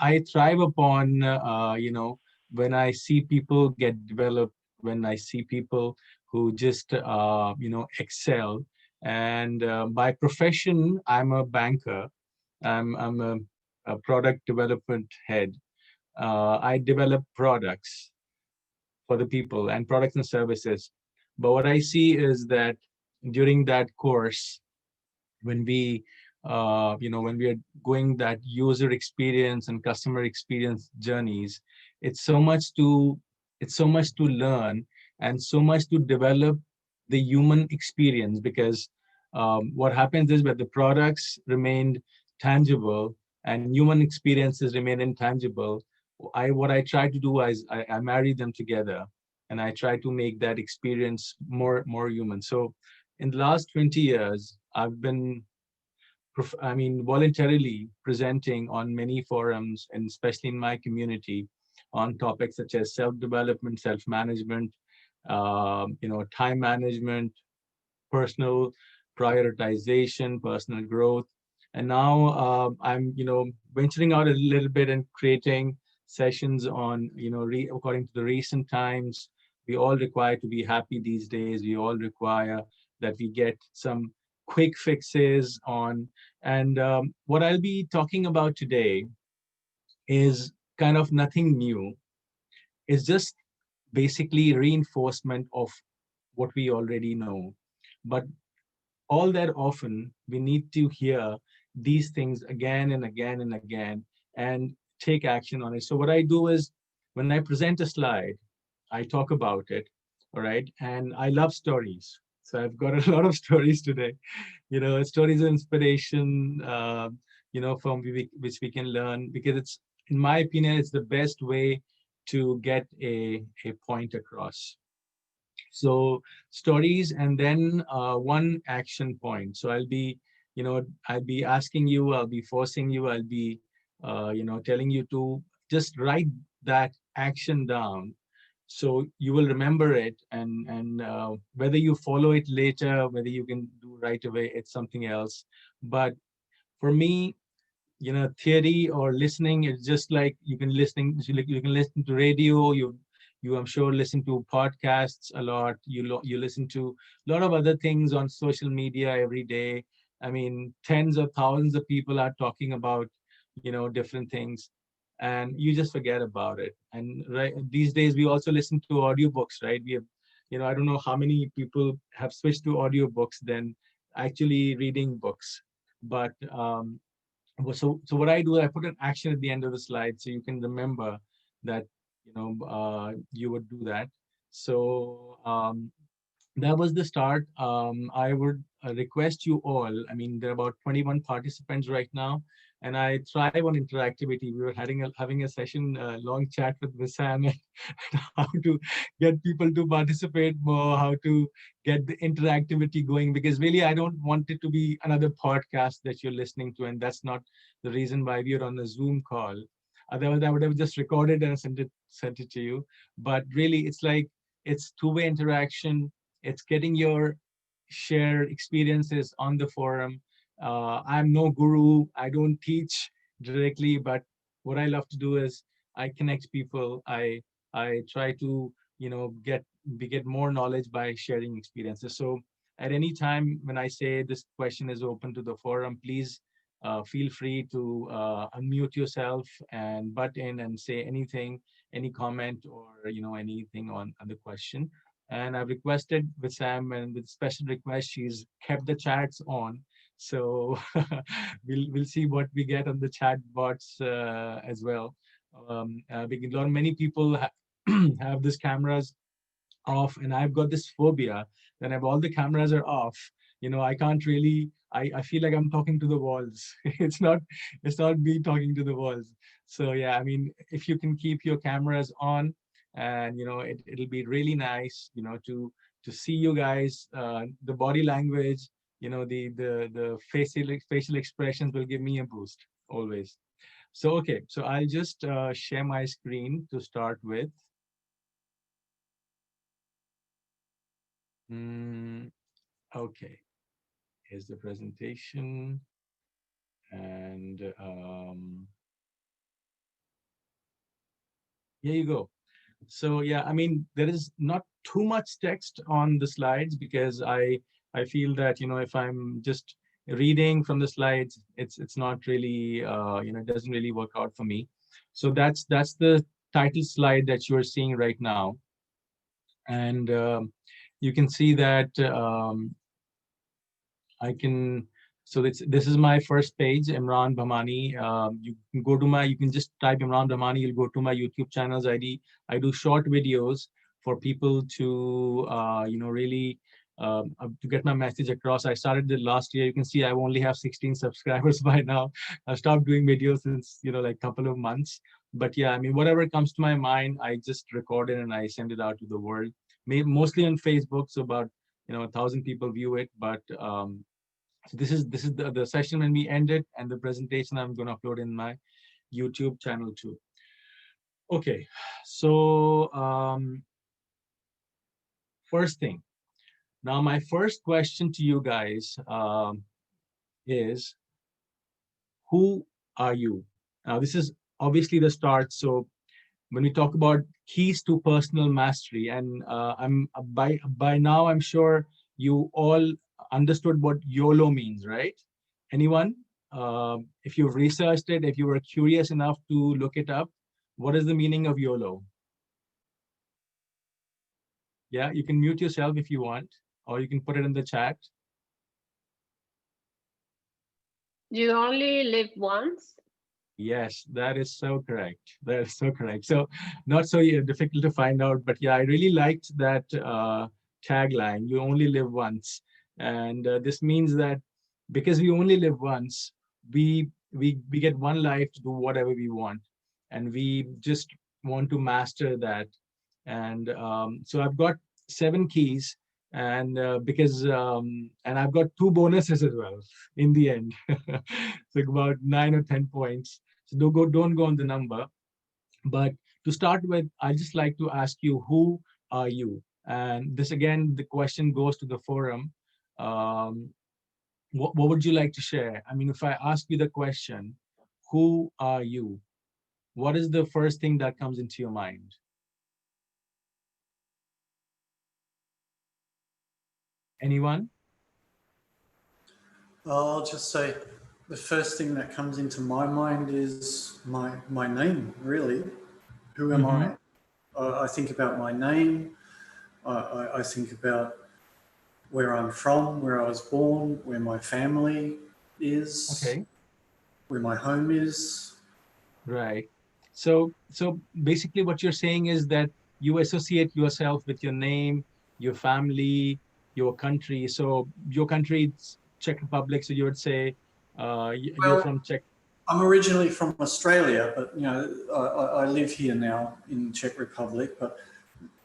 I thrive upon, when I see people get developed, when I see people who just, excel. And by profession, I'm a banker. I'm a product development head. I develop products for the people and products and services. But what I see is that during that course, when when we are going that user experience and customer experience journeys, it's so much to it's so much to learn and so much to develop the human experience, because what happens is that the products remained tangible and human experiences remain intangible. What I try to do is I marry them together, and I try to make that experience more human. So in the last 20 years, I've been voluntarily presenting on many forums, and especially in my community, on topics such as self-development, self-management, time management, personal prioritization, personal growth. And now I'm, venturing out a little bit and creating sessions on, according to the recent times, we all require to be happy these days. We all require that we get some quick fixes on. And what I'll be talking about today is kind of nothing new. It's just basically reinforcement of what we already know. But all that often we need to hear these things again and again and again and take action on it. So what I do is, when I present a slide, I talk about it. All right. And I love stories, so I've got a lot of stories today, stories of inspiration, from which we can learn, because it's, in my opinion, it's the best way to get a point across. So stories, and then one action point. So I'll be asking you, I'll be forcing you, I'll be, telling you to just write that action down, so you will remember it. And whether you follow it later, whether you can do right away, it's something else. But for me, theory or listening is just like, you can listen to radio, you I'm sure listen to podcasts a lot, you listen to a lot of other things on social media every day. I mean, tens of thousands of people are talking about, different things, and you just forget about it. And right these days we also listen to audiobooks, right? We have, I don't know how many people have switched to audiobooks than actually reading books. But so what I do, I put an action at the end of the slide, so you can remember that, you would do that. So that was the start. I would request you all. I mean, there are about 21 participants right now, and I thrive on interactivity. We were having a session, long chat with Wissam, how to get people to participate more, how to get the interactivity going. Because really, I don't want it to be another podcast that you're listening to, and that's not the reason why we are on a Zoom call. Otherwise, I would have just recorded and sent it to you. But really, it's like, it's two-way interaction. It's getting your shared experiences on the forum. I'm no guru. I don't teach directly, but what I love to do is I connect people. I try to, get more knowledge by sharing experiences. So at any time when I say this question is open to the forum, please feel free to unmute yourself and butt in and say anything, any comment, or anything on the question. And I've requested with Sam, and with special request, she's kept the chats on. So we'll see what we get on the chat bots as well. Because many people have these cameras off, and I've got this phobia that if all the cameras are off, I can't really. I feel like I'm talking to the walls. It's not me talking to the walls. So yeah, I mean, if you can keep your cameras on, and it'll be really nice, to see you guys. The body language, the facial expressions will give me a boost always. So okay, so I'll just share my screen to start with. Mm, okay, here's the presentation. And Here you go. So yeah, I mean, there is not too much text on the slides because I feel that, if I'm just reading from the slides, it's not really, it doesn't really work out for me. So that's the title slide that you're seeing right now, and you can see that I can. So this is my first page, Imran Bhamani. You can go to my. You can just type Imran Bhamani. You'll go to my YouTube channel's ID. I do short videos for people to, really to get my message across. I started it last year. You can see I only have 16 subscribers by now. I've stopped doing videos since, like a couple of months. But yeah, I mean, whatever comes to my mind, I just record it and I send it out to the world. Mostly on Facebook, so about 1,000 people view it. But so this is the session when we end it, and the presentation I'm going to upload in my YouTube channel too. Okay, so first thing. Now, my first question to you guys is, who are you? Now, this is obviously the start. So when we talk about keys to personal mastery, and I'm by now I'm sure you all understood what YOLO means, right? Anyone? If you've researched it, if you were curious enough to look it up, what is the meaning of YOLO? Yeah, you can mute yourself if you want, or you can put it in the chat. You only live once? Yes, that is so correct. That is so correct. So, not so difficult to find out, but yeah, I really liked that tagline. You only live once, and this means that because we only live once, we get one life to do whatever we want, and we just want to master that. And so I've got 7 keys, and and I've got 2 bonuses as well in the end, so about 9 or 10 points. So don't go on the number. But to start with, I just like to ask you, who are you? And this again, the question goes to the forum. Um, what would you like to share? I mean, if I ask you the question, who are you? What is the first thing that comes into your mind? Anyone? I'll just say the first thing that comes into my mind is my name, really. Who am Mm-hmm. I? I think about my name. I think about where I'm from, where I was born, where my family is, Okay. where my home is. Right. So basically what you're saying is that you associate yourself with your name, your family, your country. So your country is Czech Republic, so you would say you're Well, from Czech. I'm originally from Australia, but I live here now in Czech Republic. But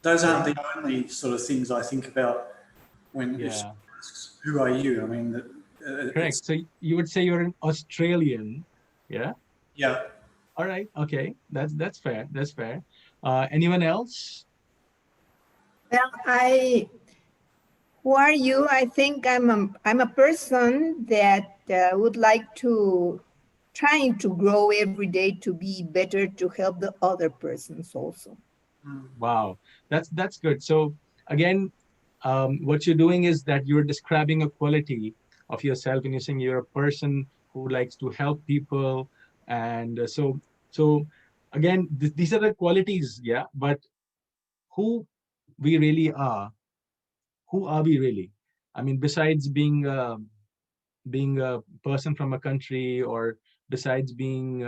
those aren't Okay. the only sort of things I think about when if Yeah, someone asks, "Who are you?" I mean, it's correct. So you would say you're an Australian. Yeah. yeah. All right. Okay. That's fair. That's fair. Anyone else? Well, who are you? I think I'm a person that would like to trying to grow every day to be better to help the other persons also. Wow, that's good. So again, what you're doing is that you're describing a quality of yourself, and you're saying you're a person who likes to help people, and so again, these are the qualities, yeah. But who we really are, who are we really? I mean, besides being a person from a country, or besides being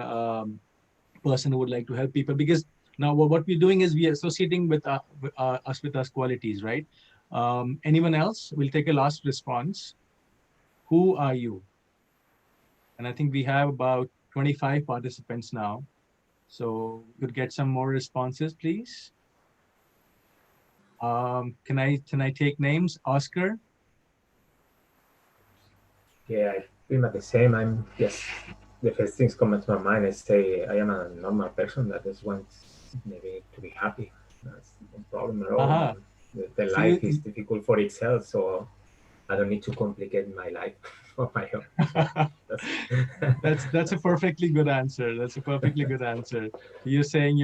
person who would like to help people, because now what we're doing is we are associating with us qualities, right? Anyone else? We'll take a last response. Who are you? And I think we have about 25 participants now, so we could get some more responses, please. Can I take names? Oscar. Yeah, I pretty much the same. I'm just the first things come to my mind. I say I am a normal person that just wants maybe to be happy. That's no problem at all. Uh-huh. And the So life is difficult for itself, so I don't need to complicate my life on my own. That's that's a perfectly good answer. That's a perfectly good answer. You're saying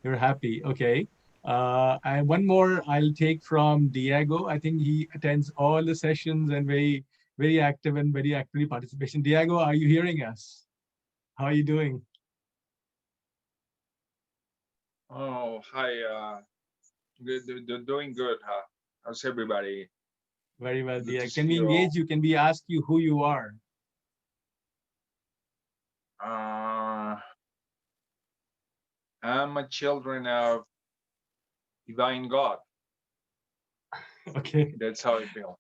You're happy. Okay. And one more I'll take from Diego. I think he attends all the sessions and very active and very actively participation. Diego, are you hearing us? How are you doing? Oh, hi. Doing good, huh? How's everybody? Very well, Good to Diego. see Can we you engage all. you? Can we ask you who you are? Uh, I'm a children of divine God. Okay. That's how I feel.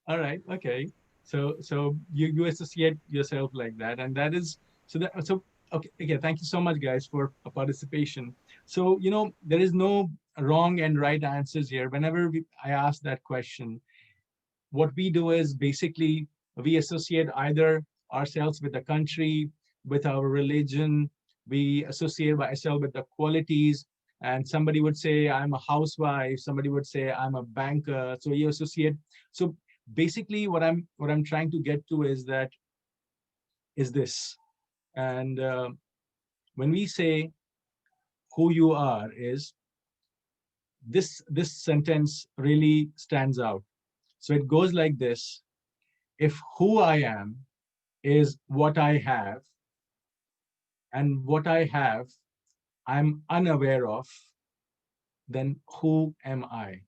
All right. Okay. So you associate yourself like that, and that is so. Okay. Okay. Thank you so much, guys, for participation. So there is no wrong and right answers here. Whenever I ask that question, what we do is basically we associate either ourselves with the country, with our religion, we associate ourselves with the qualities. And somebody would say, I'm a housewife, somebody would say, I'm a banker. So you associate. So basically what I'm trying to get to is that is this. And when we say who you are is this sentence really stands out. So it goes like this: if who I am is what I have, and what I have I'm unaware of, then who am I?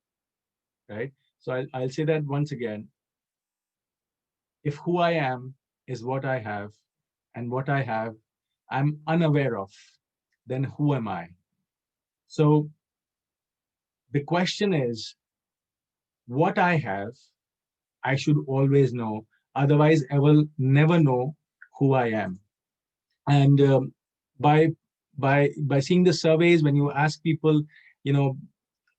Right? So I'll say that once again. If who I am is what I have, and what I have I'm unaware of, then who am I? So the question is, what I have, I should always know. Otherwise, I will never know who I am. And by by seeing the surveys, when you ask people, you know,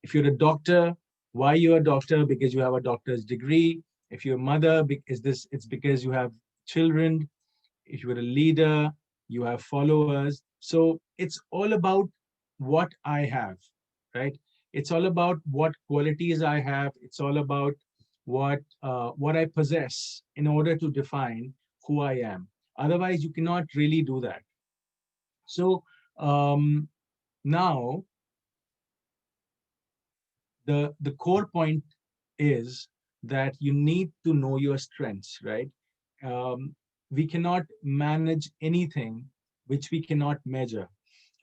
if you're a doctor, why you're a doctor? Because you have a doctor's degree. If you're a mother, is this? It's because you have children. If you're a leader, you have followers. So it's all about what I have, right? It's all about what qualities I have. It's all about what I possess in order to define who I am. Otherwise, you cannot really do that. So now the core point is that you need to know your strengths, right? We cannot manage anything which we cannot measure.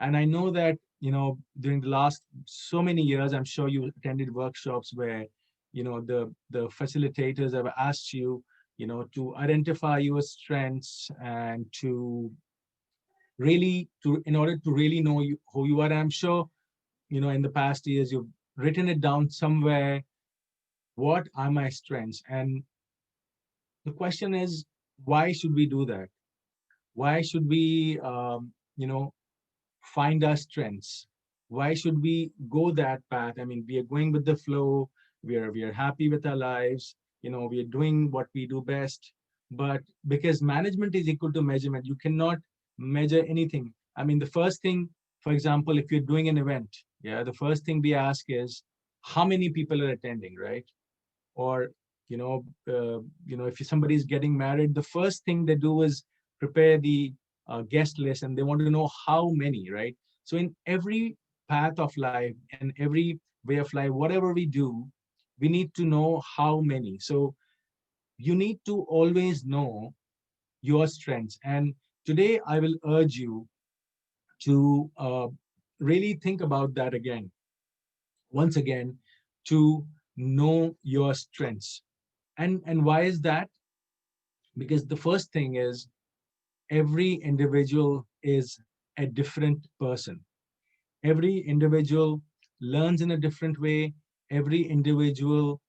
And I know that during the last so many years, I'm sure you attended workshops where the facilitators have asked you to identify your strengths and to really to in order to really know who you are. And I'm sure in the past years you've written it down somewhere. What are my strengths? And the question is, why should we do that? Why should we find our strengths? Why should we go that path? I mean, we are going with the flow. We are happy with our lives. We are doing what we do best. But because management is equal to measurement, you cannot measure anything. I mean, the first thing, for example, if you're doing an event, yeah, the first thing we ask is how many people are attending, right? Or if somebody is getting married, the first thing they do is prepare the guest list, and they want to know how many, right? So in every path of life and every way of life, whatever we do, we need to know how many. So you need to always know your strengths. And today I will urge you to really think about that again, once again, to know your strengths. And why is that? Because the first thing is, every individual is a different person. Every individual learns in a different way. Every individual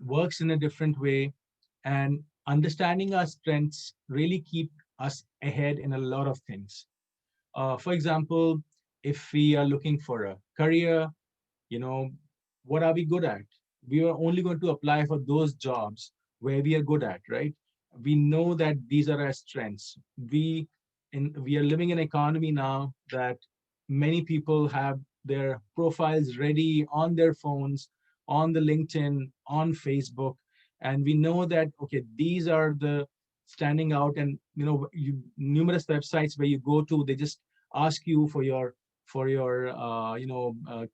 works in a different way. And understanding our strengths really keep us ahead in a lot of things. For example, if we are looking for a career, you know, what are we good at? We are only going to apply for those jobs where we are good at, right? We know that these are our strengths. We are living in an economy now that many people have their profiles ready on their phones, on the LinkedIn, on Facebook, and we know that okay, these are the standing out. And numerous websites where you go to, they just ask you for your for your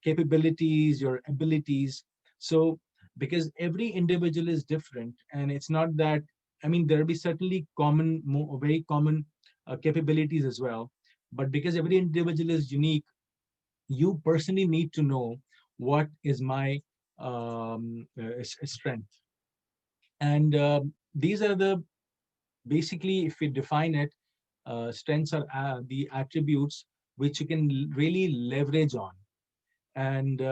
capabilities, your abilities. So because every individual is different, and it's not that, I mean, there'll be certainly very common capabilities as well, but because every individual is unique, you personally need to know what is my strength. And these are the, basically, if we define it, strengths are the attributes which you can really leverage on, and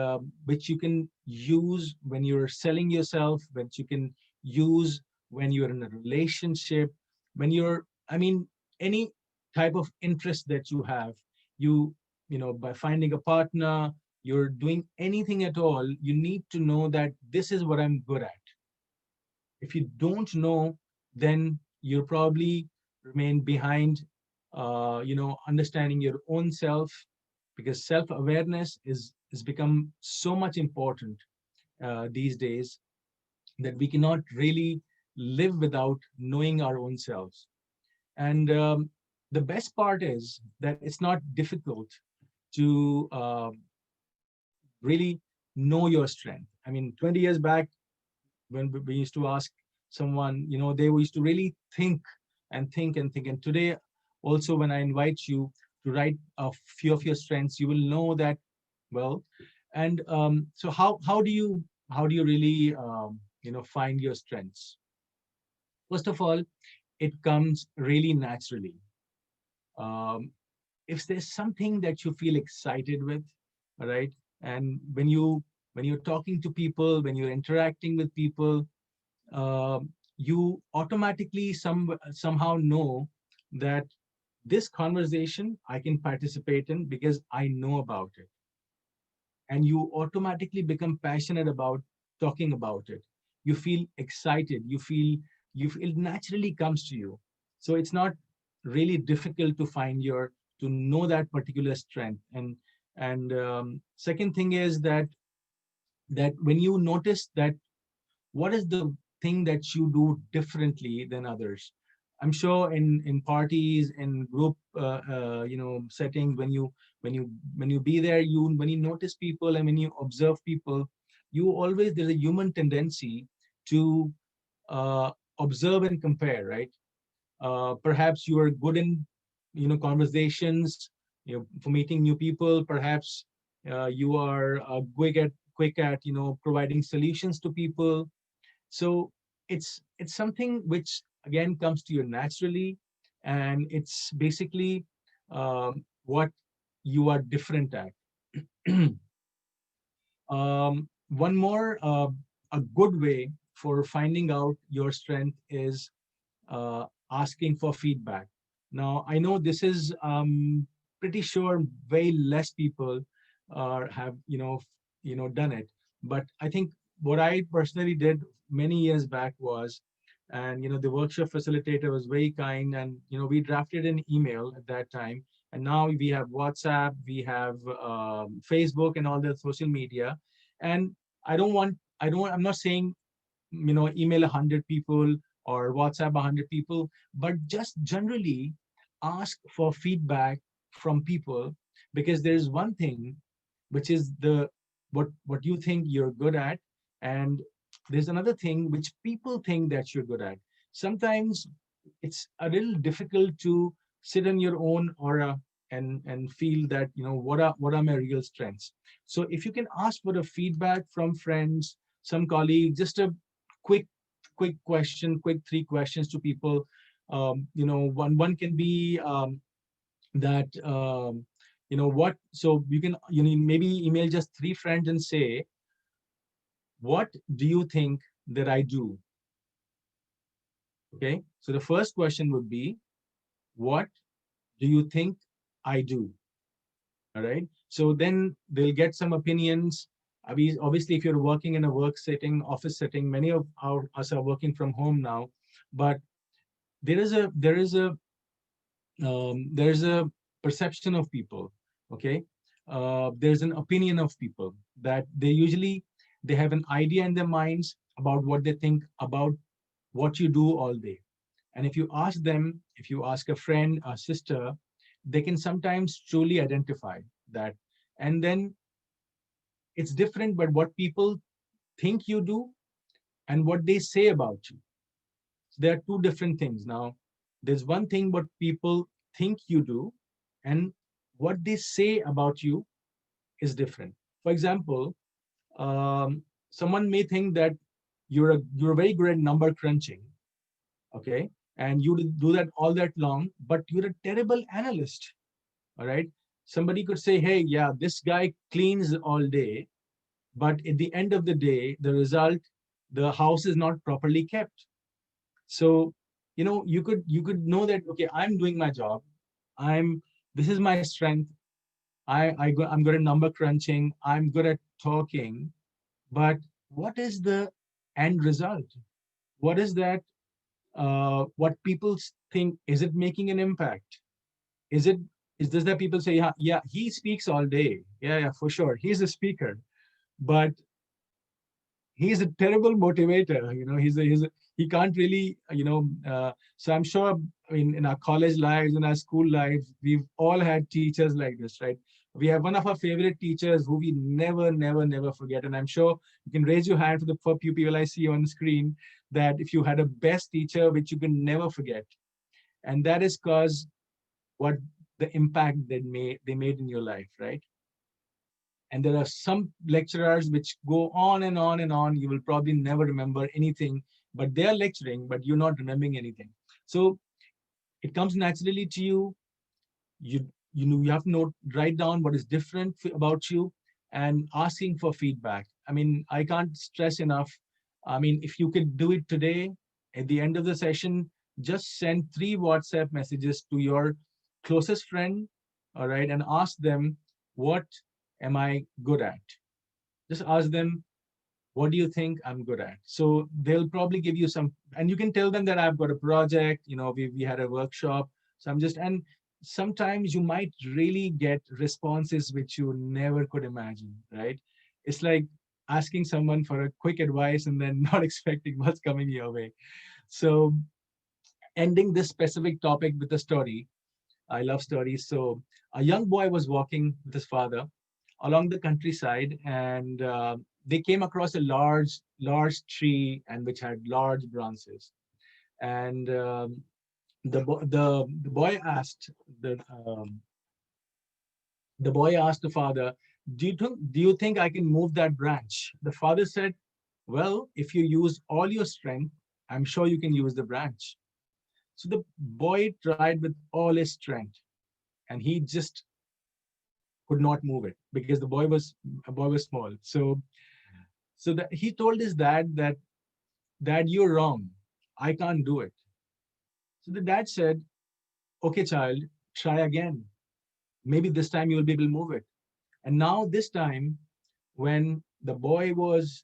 which you can use when you're selling yourself, which you can use when you're in a relationship, when you're, I mean, any type of interest that you have, you by finding a partner, you're doing anything at all, you need to know that this is what I'm good at. If you don't know, then you'll probably remain behind, understanding your own self, because self-awareness is become so much important these days, that we cannot really live without knowing our own selves. And the best part is that it's not difficult to really know your strength. I mean, 20 years back, when we used to ask someone, they used to really think and think and think. And today, also, when I invite you to write a few of your strengths, you will know that well. And so, how do you really find your strengths? First of all, it comes really naturally. Um, if there's something that you feel excited with, all right, and when you're talking to people, when you're interacting with people, uh, you automatically somehow know that this conversation I can participate in because I know about it, and you automatically become passionate about talking about it. You feel excited. You feel it naturally comes to you. So it's not really difficult to know that particular strength. And second thing is that when you notice that, what is the thing that you do differently than others? I'm sure in parties, in group settings, when you be there, when you notice people and when you observe people, you always, there's a human tendency to uh, observe and compare, right? Perhaps you are good in conversations, for meeting new people. Perhaps you are quick at providing solutions to people. So it's something which again comes to you naturally, and it's basically what you are different at. One more a good way for finding out your strength is asking for feedback. Now, I know this is pretty sure very less people have done it, but I think what I personally did many years back was, and the workshop facilitator was very kind, and we drafted an email at that time, and now we have WhatsApp, we have Facebook, and all the social media, and I'm not saying email 100 people or WhatsApp 100 people, but just generally ask for feedback from people, because there's one thing which is what you think you're good at, and there's another thing which people think that you're good at. Sometimes it's a little difficult to sit on your own aura and feel that what are my real strengths. So if you can ask for a feedback from friends, some colleagues, just a quick quick 3 questions to people. One can be that what, so you can maybe email just 3 friends and say, what do you think that I do? Okay, so the first question would be, what do you think I do? All right, so then they'll get some opinions. Obviously, if you're working in a work setting, office setting, many of us are working from home now, but there is a perception of people. Okay, there's an opinion of people that they have an idea in their minds about what they think about what you do all day. And if you ask them, if you ask a friend, a sister, they can sometimes truly identify that. And then it's different, but what people think you do and what they say about you. So there are two different things. Now, there's one thing what people think you do, and what they say about you is different. For example, someone may think that you're very good at number crunching, okay, and you do that all that long, but you're a terrible analyst. All right. Somebody could say, hey, yeah, this guy cleans all day, but at the end of the day, the result, the house is not properly kept. So, you could know that, okay, I'm doing my job. This is my strength. I'm good at number crunching. I'm good at talking. But what is the end result? What is that? What people think? Is it making an impact? Is it? Is this that people say, yeah, yeah, he speaks all day. Yeah, yeah, for sure. He's a speaker, but he's a terrible motivator. He can't really, so I'm sure in our college lives, in our school lives, we've all had teachers like this, right? We have one of our favorite teachers who we never, never, never forget. And I'm sure you can raise your hand for few people I see on the screen, that if you had a best teacher which you can never forget. And that is because what the impact they made in your life, right? And there are some lecturers which go on and on and on. You will probably never remember anything, but they are lecturing, but you're not remembering anything. So it comes naturally to you. You have to write down what is different about you and asking for feedback. I mean, I can't stress enough. I mean, if you could do it today, at the end of the session, just send 3 WhatsApp messages to your closest friend, all right, and ask them, what am I good at? Just ask them, what do you think I'm good at? So they'll probably give you some, and you can tell them that I've got a project, we had a workshop. So and sometimes you might really get responses which you never could imagine, right? It's like asking someone for a quick advice and then not expecting what's coming your way. So ending this specific topic with a story. I love stories. So a young boy was walking with his father along the countryside, and they came across a large tree, and which had large branches. And the boy asked the father, "Do you think I can move that branch?" The father said, "Well, if you use all your strength, I'm sure you can use the branch." So the boy tried with all his strength, and he just could not move it because the boy was small. So that he told his dad that, "Dad, you're wrong. I can't do it." So the dad said, "Okay, child, try again. Maybe this time you will be able to move it." And now this time, when the boy was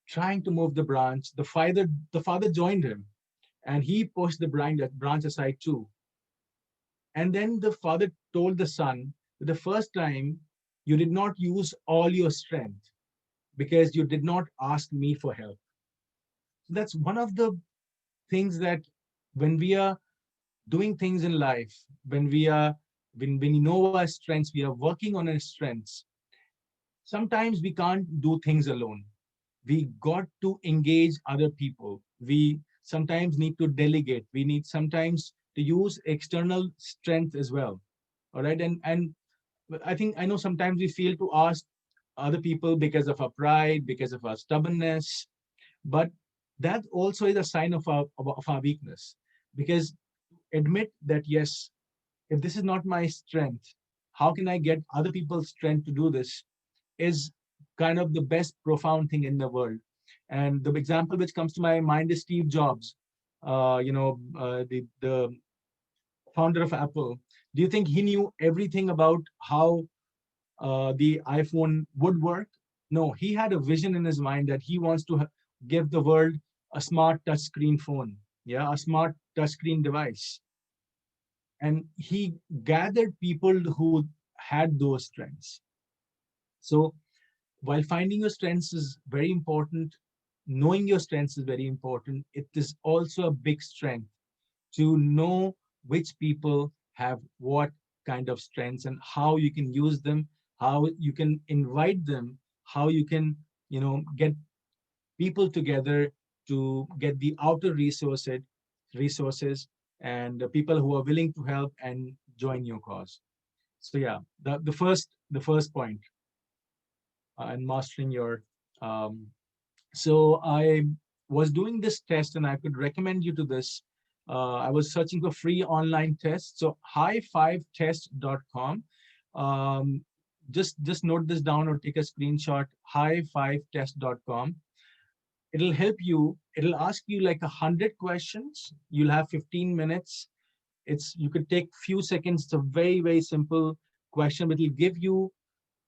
trying to move the branch, the father joined him, and he pushed the branch aside too. And then the father told the son that the first time you did not use all your strength because you did not ask me for help. So that's one of the things that when we are doing things in life, when we know our strengths, we are working on our strengths. Sometimes we can't do things alone. We got to engage other people. We sometimes need to delegate. We need sometimes to use external strength as well. All right. And I know sometimes we feel to ask other people because of our pride, because of our stubbornness, but that also is a sign of our weakness. Because admit that, yes, if this is not my strength, how can I get other people's strength to do this, is kind of the best profound thing in the world. And the example which comes to my mind is Steve Jobs, the founder of Apple. Do you think he knew everything about how the iPhone would work? No, he had a vision in his mind that he wants to give the world a smart touchscreen phone, yeah, a smart touchscreen device. And he gathered people who had those strengths. So while finding your strengths is very important, knowing your strengths is very important. It is also a big strength to know which people have what kind of strengths and how you can use them how you can invite them, how you can, get people together to get the outer resources and the people who are willing to help and join your cause. So yeah, the first point, and mastering your. So I was doing this test, and I could recommend you to this. I was searching for free online tests. So high5test.com. Um, just note this down or take a screenshot. High5test.com. It'll help you. It'll ask you like 100 questions. You'll have 15 minutes. You could take few seconds. It's a very, very simple question, but it'll give you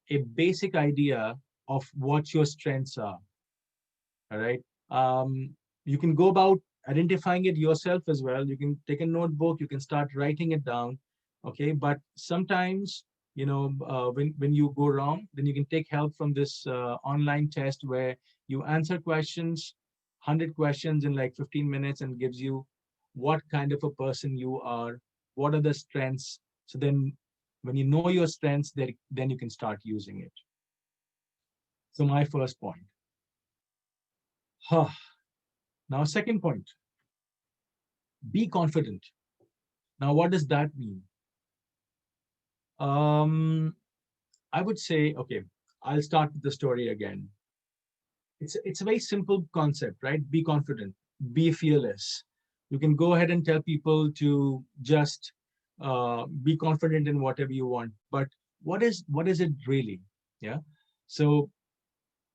a basic idea of what your strengths are. All right. You can go about identifying it yourself as well. You can take a notebook, you can start writing it down. Okay. But sometimes, when you go wrong, then you can take help from this online test where you answer questions, 100 questions in like 15 minutes, and gives you what kind of a person you are, what are the strengths. So then when you know your strengths, then you can start using it. So my first point. Now, second point, be confident. Now, what does that mean? I would say, okay, I'll start with the story again. It's a very simple concept, right? Be confident, be fearless. You can go ahead and tell people to just be confident in whatever you want. But what is it really? Yeah. So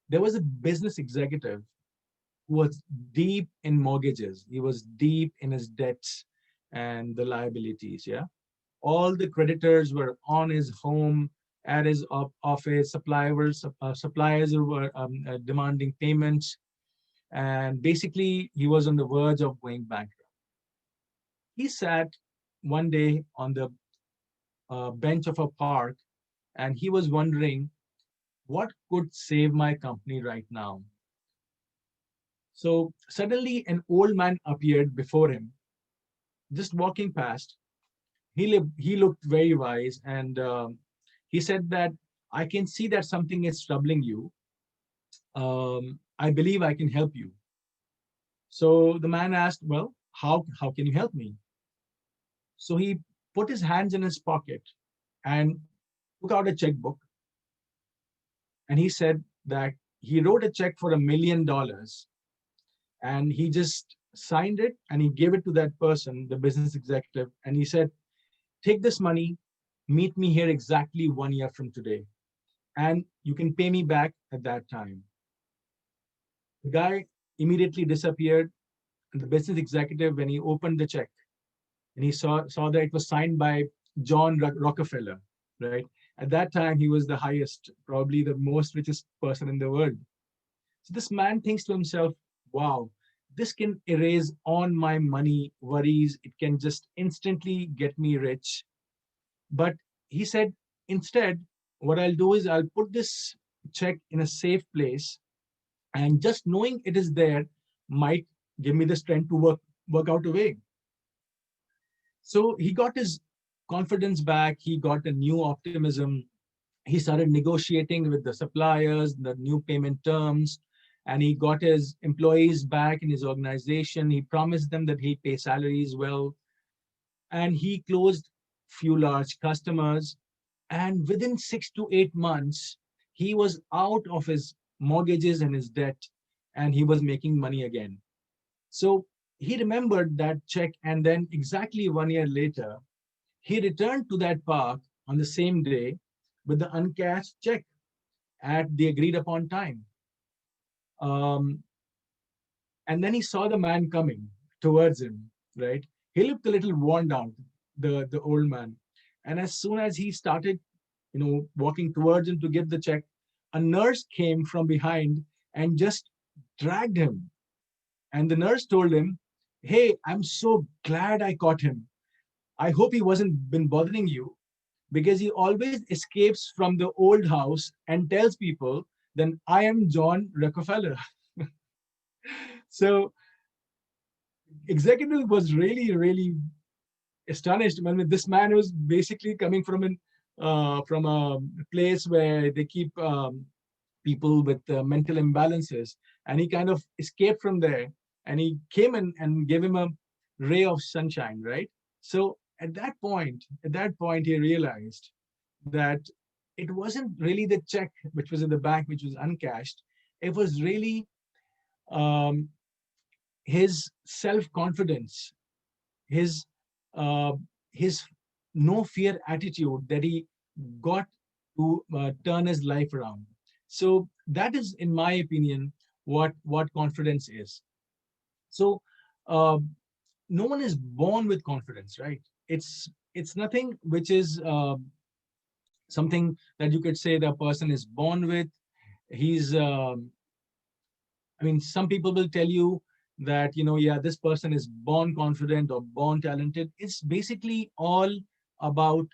there was a business executive who was deep in mortgages. He was deep in his debts and the liabilities. Yeah. All the creditors were on his home, at his office. Suppliers were demanding payments. And basically, he was on the verge of going bankrupt. He sat one day on the bench of a park, and he was wondering, what could save my company right now? So suddenly an old man appeared before him, just walking past. He looked very wise, and he said that, I can see that something is troubling you. I believe I can help you. So the man asked, well, how can you help me? So he put his hands in his pocket and took out a checkbook, and he said that he wrote a check for $1 million, and he just signed it and he gave it to that person, the business executive, and he said, take this money, meet me here exactly 1 year from today, and you can pay me back at that time. The guy immediately disappeared, and the business executive, when he opened the check, and he saw that it was signed by John Rockefeller, right? At that time, he was the highest, probably the most richest person in the world. So this man thinks to himself, wow, this can erase all my money worries. It can just instantly get me rich. But he said, instead, what I'll do is I'll put this check in a safe place, and just knowing it is there might give me the strength to work out a way. So he got his confidence back. He got a new optimism. He started negotiating with the suppliers, the new payment terms, and he got his employees back in his organization. He promised them that he'd pay salaries well, and he closed few large customers. And within 6 to 8 months, he was out of his mortgages and his debt, and he was making money again. So he remembered that check, and then exactly 1 year later, he returned to that park on the same day with the uncashed check at the agreed upon time. Um, and then he saw the man coming towards him, right? He looked a little worn down, the old man. And as soon as he started, walking towards him to give the check, a nurse came from behind and just dragged him. And the nurse told him, hey, I'm so glad I caught him. I hope he wasn't been bothering you, because he always escapes from the old house and tells people, then I am John Rockefeller. So executive was really, really astonished when this man was basically coming from from a place where they keep people with mental imbalances, and he kind of escaped from there, and he came in and gave him a ray of sunshine, right? So at that point, he realized that it wasn't really the check which was in the bank, which was uncashed. It was really um, his self-confidence, his uh, his no fear attitude that he got to turn his life around. So that is, in my opinion, what confidence is. So uh, no one is born with confidence, right? It's nothing which is something that you could say the person is born with. He's I mean, some people will tell you that, yeah, this person is born confident or born talented. It's basically all about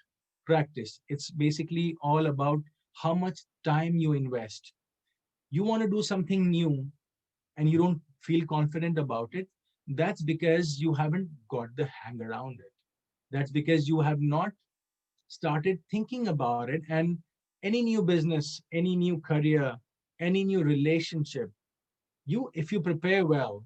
practice. It's basically all about how much time you invest. You want to do something new and you don't feel confident about it. That's because you haven't got the hang around it. That's because you have not started thinking about it. And any new business, any new career, any new relationship, if you prepare well,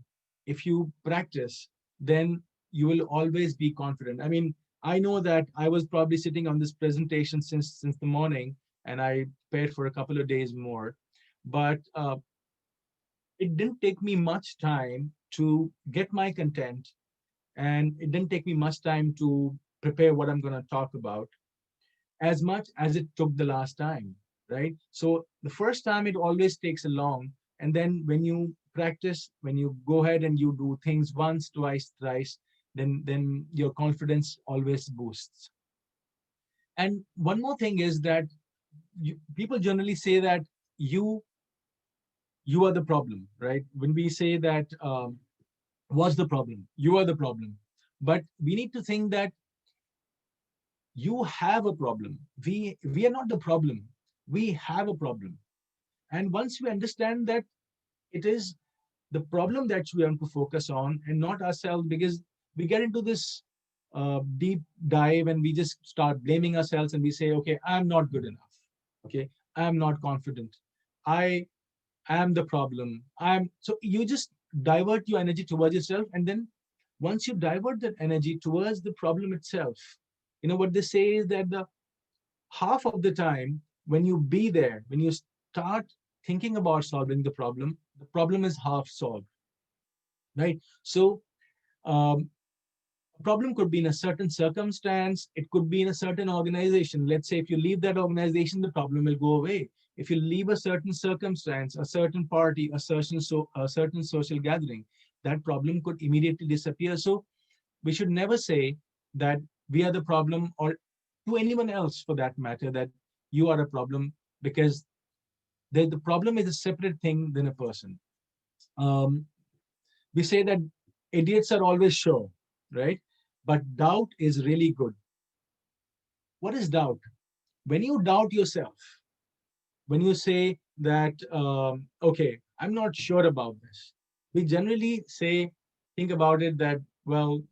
if you practice, then you will always be confident. I mean, I know that I was probably sitting on this presentation since the morning, and I prepared for a couple of days more, but it didn't take me much time to get my content, and it didn't take me much time to prepare what I'm going to talk about, as much as it took the last time, right? So the first time it always takes a long, and then when you practice, when you go ahead and you do things once, twice, thrice, then your confidence always boosts. And one more thing is that people generally say that you you are the problem, right? When we say that what's the problem, you are the problem, but we need to think that you have a problem. We are not the problem. We have a problem. And once we understand that it is the problem that we want to focus on and not ourselves, because we get into this deep dive and we just start blaming ourselves and we say, okay, I'm not good enough. Okay, I'm not confident. I am the problem. So you just divert your energy towards yourself, and then once you divert that energy towards the problem itself, what they say is that the half of the time when you be there, when you start thinking about solving the problem is half solved, right? So um, a problem could be in a certain circumstance, it could be in a certain organization. Let's say if you leave that organization, the problem will go away. If you leave a certain circumstance, a certain party, a certain social gathering, that problem could immediately disappear. So we should never say that we are the problem, or to anyone else for that matter, that you are a problem, because the problem is a separate thing than a person. We say that idiots are always sure, right? But doubt is really good. What is doubt? When you doubt yourself, when you say that, okay, I'm not sure about this, we generally say, think about it that, well,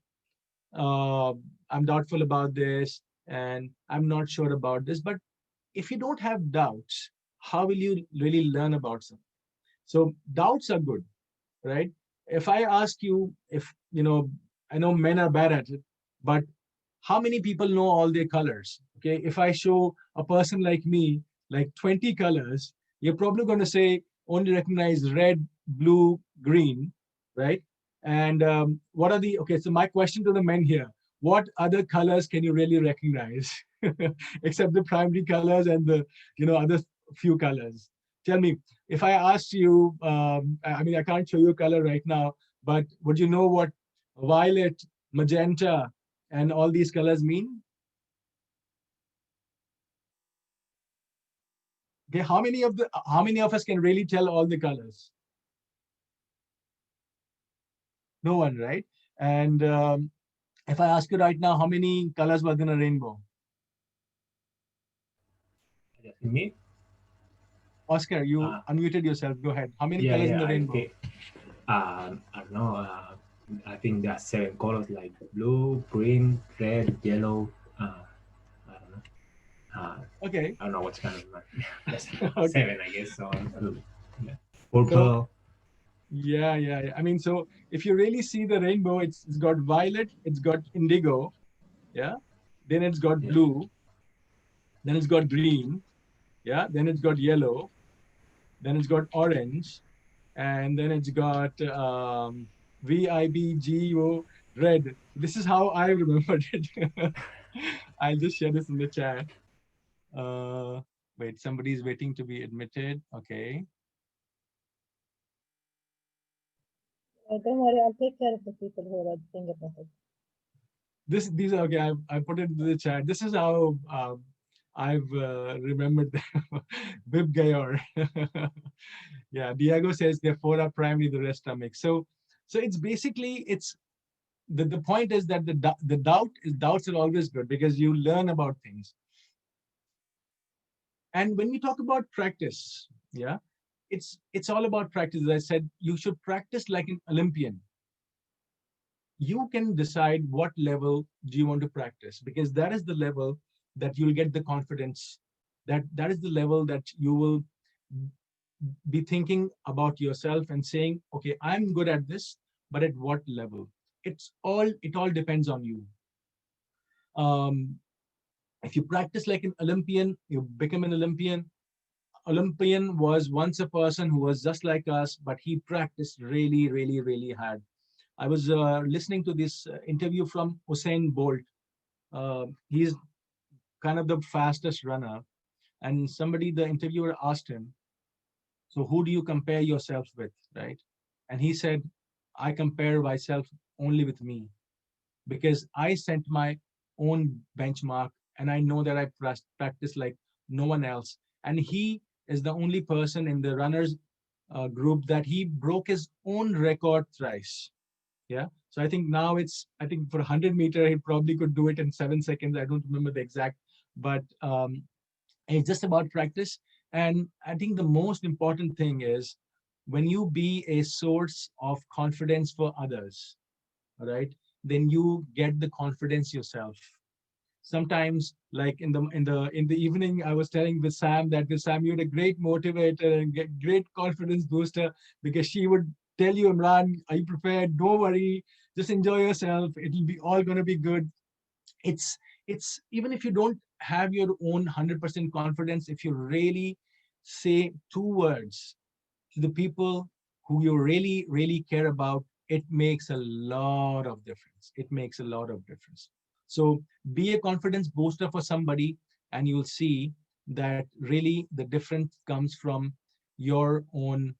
uh, I'm doubtful about this and I'm not sure about this. But if you don't have doubts, how will you really learn about something? So doubts are good, right? If I ask you, if, I know men are bad at it, but how many people know all their colors? Okay, if I show a person like me like 20 colors, you're probably going to say only recognize red, blue, green, right? And what are the, okay, so my question to the men here, what other colors can you really recognize except the primary colors and the, other few colors? Tell me, if I asked you, I mean, I can't show you a color right now, but would you know what violet, magenta, and all these colors mean? Okay, how many of us can really tell all the colors? No one, right? And if I ask you right now, how many colors were in a rainbow? Me? Oscar, you unmuted yourself. Go ahead. How many Yeah, colors in yeah. the I rainbow? think I don't know. I think there are 7 colors like blue, green, red, yellow. I don't know. Okay. I don't know what's kind of that's Okay. 7, I guess. So yeah. Purple. Yeah. I mean, so if you really see the rainbow, it's got violet, it's got indigo, yeah. Then it's got Yeah. blue, then it's got green, yeah. Then it's got yellow, then it's got orange, and then it's got VIBGO red. This is how I remembered it. I'll just share this in the chat. Wait, somebody's waiting to be admitted. Okay. Don't worry, I'll take care of the people who are being admitted. These are okay. I put it into the chat. This is how I've remembered Bib Gayor. Yeah, Diego says the 4 are primary, the rest are mixed. So it's basically the point is that the doubts are always good because you learn about things. And when we talk about practice, yeah, it's all about practice. As I said, you should practice like an Olympian. You can decide what level do you want to practice, because that is the level that you'll get the confidence. That is the level that you will be thinking about yourself and saying, okay, I'm good at this, but at what level? It all depends on you. If you practice like an Olympian, you become an Olympian. Olympian was once a person who was just like us, but he practiced really, really, really hard. I was listening to this interview from Usain Bolt. He's kind of the fastest runner. And the interviewer asked him, so who do you compare yourself with, right? And he said, I compare myself only with me, because I set my own benchmark and I know that I practice like no one else. And he is the only person in the runners group that he broke his own record thrice. Yeah. So I think for 100-meter, he probably could do it in 7 seconds. I don't remember the exact, but it's just about practice. And I think the most important thing is when you be a source of confidence for others, all right, then you get the confidence yourself. Sometimes, like in the evening, I was telling with Sam that with Sam, you're a great motivator and get great confidence booster, because she would tell you, Imran, are you prepared? Don't worry, just enjoy yourself. It'll be all gonna be good. It's even if you don't have your own 100% confidence, if you really say 2 words to the people who you really, really care about, it makes a lot of difference. It makes a lot of difference. So be a confidence booster for somebody, and you'll see that really the difference comes from your own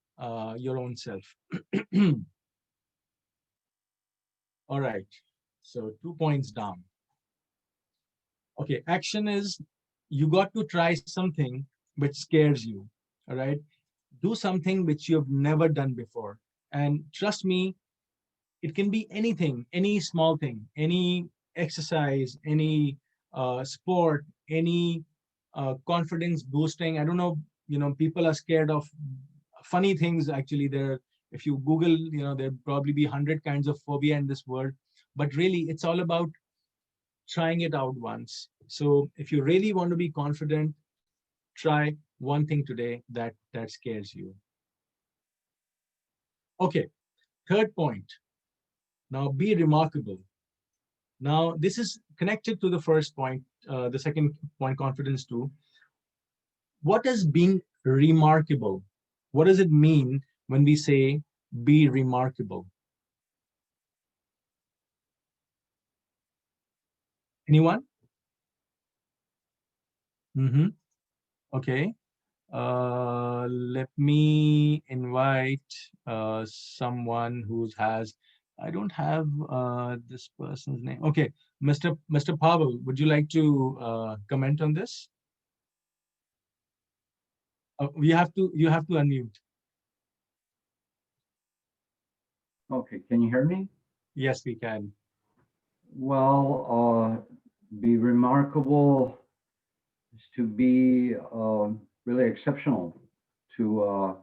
self. All right. So 2 points down. Okay, action is you got to try something which scares you. All right. Do something which you have never done before. And trust me, it can be anything, any small thing, any exercise, any sport, any confidence boosting. I don't know, people are scared of funny things. Actually, if you Google, there'll probably be 100 kinds of phobia in this world. But really, it's all about trying it out once. So if you really want to be confident, try one thing today that scares you. Okay, third point. Now be remarkable. Now this is connected to the first point, the second point, confidence too. What is being remarkable? What does it mean when we say be remarkable? Anyone? Mm-hmm. Okay. Let me invite someone who has, I don't have this person's name. Okay, Mr. Pavel, would you like to comment on this? You have to unmute. Okay, can you hear me? Yes, we can. Well, be remarkable is to be really exceptional, to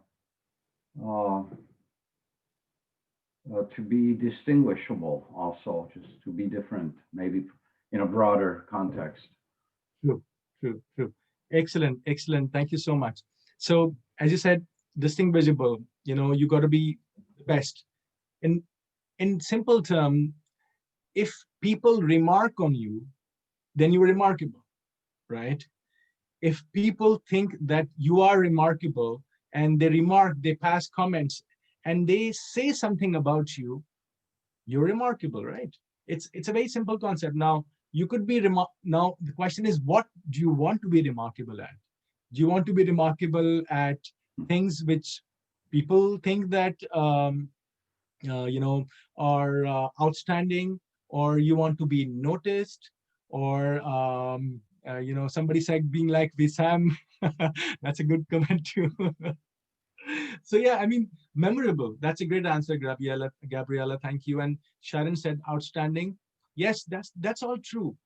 be distinguishable also, just to be different, maybe in a broader context. True. True, true. Excellent, excellent. Thank you so much. So, as you said, distinguishable. You got to be the best. In simple term, if people remark on you, then you're remarkable, right? If people think that you are remarkable and they remark, they pass comments, and they say something about you, you're remarkable, right? It's a very simple concept. Now, you could be now the question is, what do you want to be remarkable at? Do you want to be remarkable at things which people think that uh, you know are outstanding, or you want to be noticed, or somebody said being like Wissam. That's a good comment too. So yeah, I mean, memorable. That's a great answer, Gabriella. Thank you. And Sharon said outstanding. Yes, that's all true.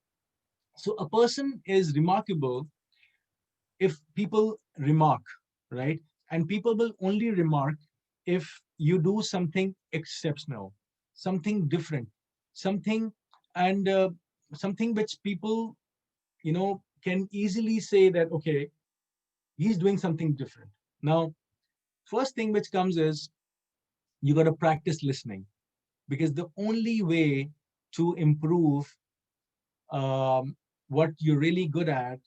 So a person is remarkable if people remark, right? And people will only remark if you do something exceptional, something different, something and something which people, can easily say that, okay, he's doing something different. Now, first thing which comes is you got to practice listening, because the only way to improve what you're really good at,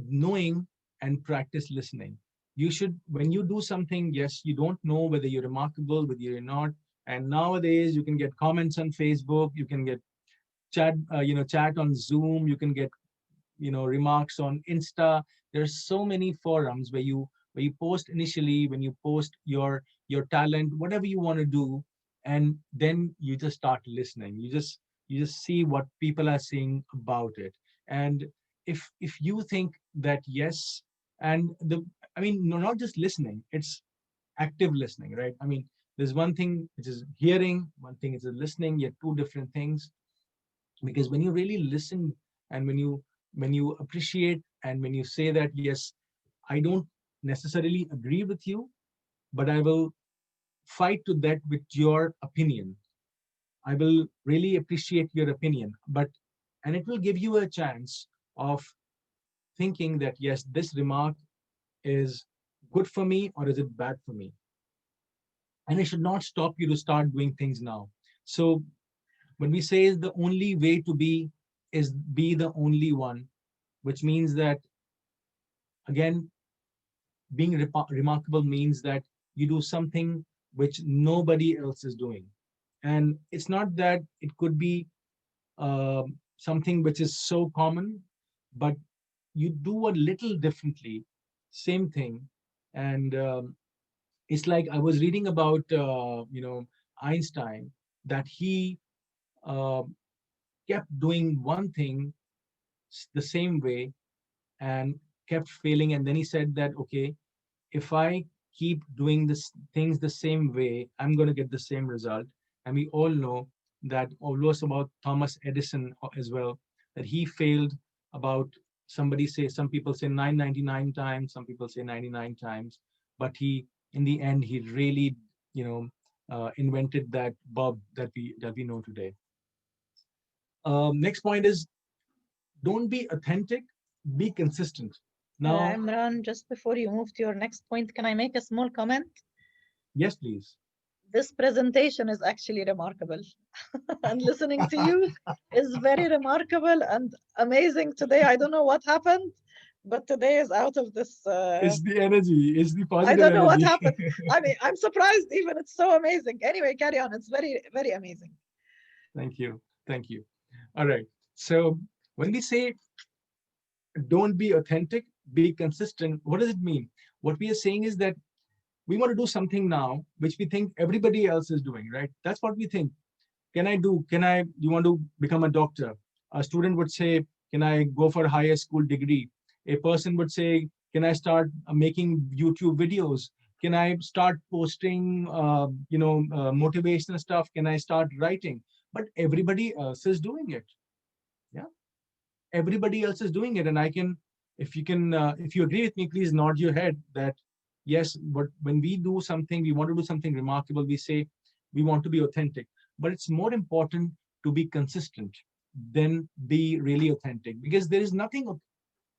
knowing and practice listening. You should, when you do something, yes, you don't know whether you're remarkable, whether you're not. And nowadays, you can get comments on Facebook, you can get chat on Zoom, you can get, remarks on Insta. There's so many forums where you post initially, when you post your talent, whatever you want to do, and then you just start listening. You just see what people are saying about it. And if you think that yes, and I mean, no, not just listening, it's active listening, right? I mean, there's one thing which is hearing, one thing is listening, yet two different things. Because when you really listen, and when you appreciate, and when you say that yes, I don't necessarily agree with you, but I will fight to that with your opinion. I will really appreciate your opinion, and it will give you a chance of thinking that yes, this remark is good for me or is it bad for me. And it should not stop you to start doing things now. So when we say the only way to be is be the only one, which means that, again, being remarkable means that you do something which nobody else is doing. And it's not that it could be something which is so common, but you do a little differently, same thing. And it's like I was reading about, Einstein, that he uh, kept doing one thing the same way and kept failing. And then he said that, okay, if I keep doing this things the same way, I'm going to get the same result. And we all know that, almost about Thomas Edison as well, that he failed about, some people say 999 times, some people say 99 times, but in the end, he really, invented that bulb that we know today. Next point is, don't be authentic, be consistent. Now, Imran, just before you move to your next point, can I make a small comment? yes, please. This presentation is actually remarkable. And listening to you is very remarkable and amazing today. I don't know what happened, but today is out of this. It's the energy, it's the positive I don't know what energy. happened. I mean, I'm surprised even. It's so amazing. Anyway, carry on. It's very, very amazing. Thank you. Thank you. All right. So when we say don't be authentic, be consistent, what does it mean? What we are saying is that we want to do something now which we think everybody else is doing, right? That's what we think. You want to become a doctor? A student would say, can I go for a higher school degree? A person would say, can I start making YouTube videos? Can I start posting, motivational stuff? Can I start writing? But everybody else is doing it. Yeah, everybody else is doing it, and if you agree with me, please nod your head that yes. But when we do something, we want to do something remarkable. We say we want to be authentic, but it's more important to be consistent than be really authentic, because there is nothing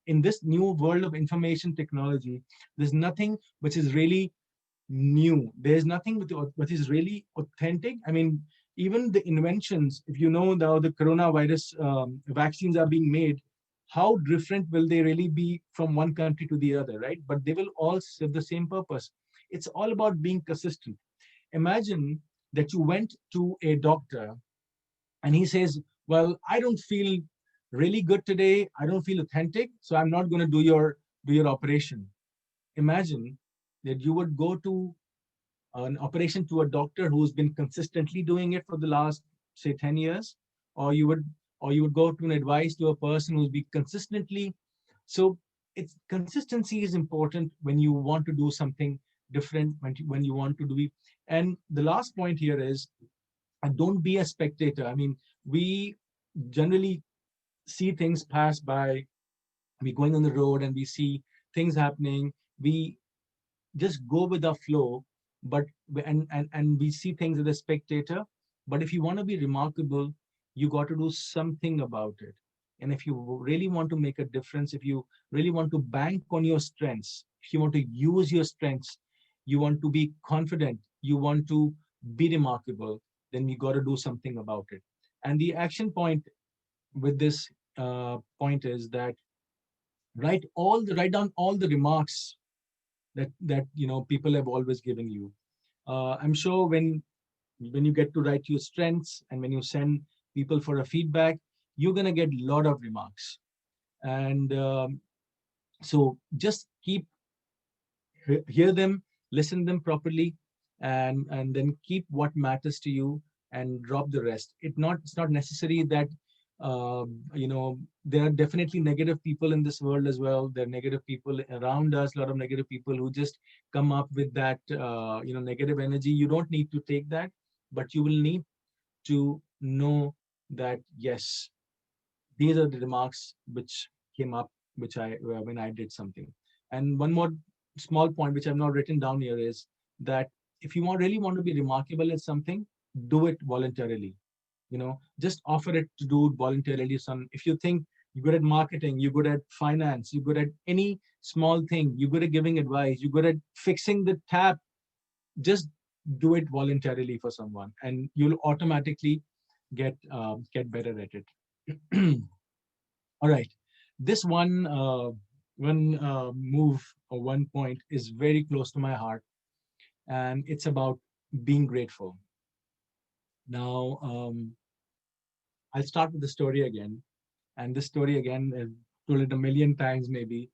in this new world of information technology, there's nothing which is really new. There's nothing which is really authentic. I mean, even the inventions, if you know now the coronavirus vaccines are being made, how different will they really be from one country to the other, right? But they will all serve the same purpose. It's all about being consistent. Imagine that you went to a doctor and he says, well, I don't feel really good today. I don't feel authentic, so I'm not going to do your operation. Imagine that you would go to an operation to a doctor who's been consistently doing it for the last, say, 10 years, or you would go to an advice to a person who's been consistently. So it's consistency is important when you want to do something different, when you want to do. And the last point here is, and don't be a spectator. I mean, we generally see things pass by. We're going on the road and we see things happening. We just go with the flow, but and we see things as a spectator. But if you want to be remarkable, you got to do something about it. And if you really want to make a difference, if you really want to bank on your strengths, if you want to use your strengths, you want to be confident, you want to be remarkable, then you got to do something about it. And the action point with this point is that write down all the remarks that people have always given you. I'm sure when you get to write your strengths and when you send people for a feedback, you're gonna get a lot of remarks. And so just hear them, listen them properly, and then keep what matters to you and drop the rest. It's not necessary that there are definitely negative people in this world as well. There are negative people around us, a lot of negative people who just come up with that negative energy. You don't need to take that, but you will need to know that yes, these are the remarks which came up which I when I did something. And one more small point which I've not written down here is that if you really want to be remarkable at something, do it voluntarily. Just offer it to do it voluntarily. If you think you're good at marketing, you're good at finance, you're good at any small thing, you're good at giving advice, you're good at fixing the tap, just do it voluntarily for someone, and you'll automatically get better at it. All right, this one move or one point is very close to my heart, and it's about being grateful. Now, I'll start with the story again. And this story again, I've told it a million times maybe.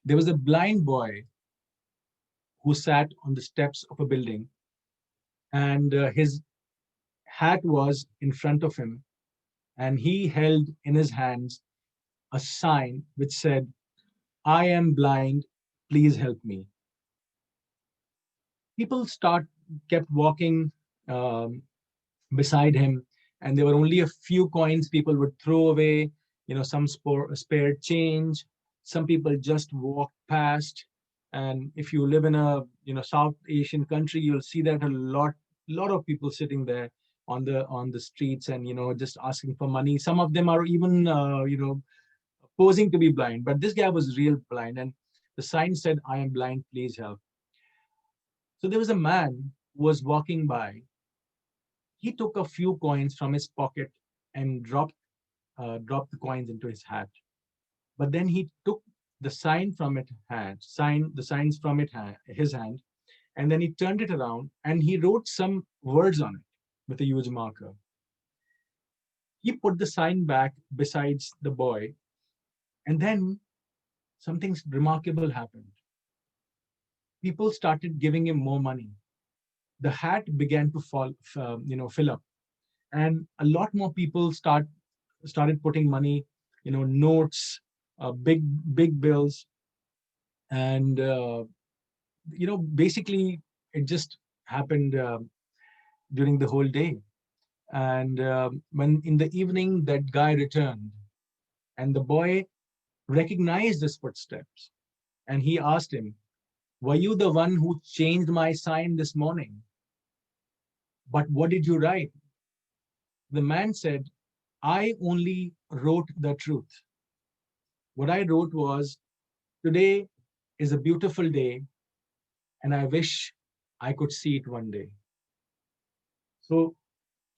There was a blind boy who sat on the steps of a building, and his hat was in front of him, and he held in his hands a sign which said, "I am blind, please help me." People kept walking beside him, and there were only a few coins people would throw away, some spare change. Some people just walked past. And if you live in a South Asian country, you'll see that a lot of people sitting there on the streets and just asking for money. Some of them are even posing to be blind, but this guy was real blind, and the sign said, "I am blind, please help." So there was a man who was walking by. He took a few coins from his pocket and dropped the coins into his hat. But then he took the sign from the signs from his hand, and then he turned it around and he wrote some words on it with a huge marker. He put the sign back besides the boy, and then something remarkable happened. People started giving him more money. The hat began to fill up, and a lot more people started putting money, notes, big bills, and basically it just happened during the whole day. And when in the evening that guy returned, and the boy recognized his footsteps, and he asked him, "Were you the one who changed my sign this morning? But what did you write?" The man said, "I only wrote the truth." what I wrote was, today is a beautiful day, and I wish I could see it one day. So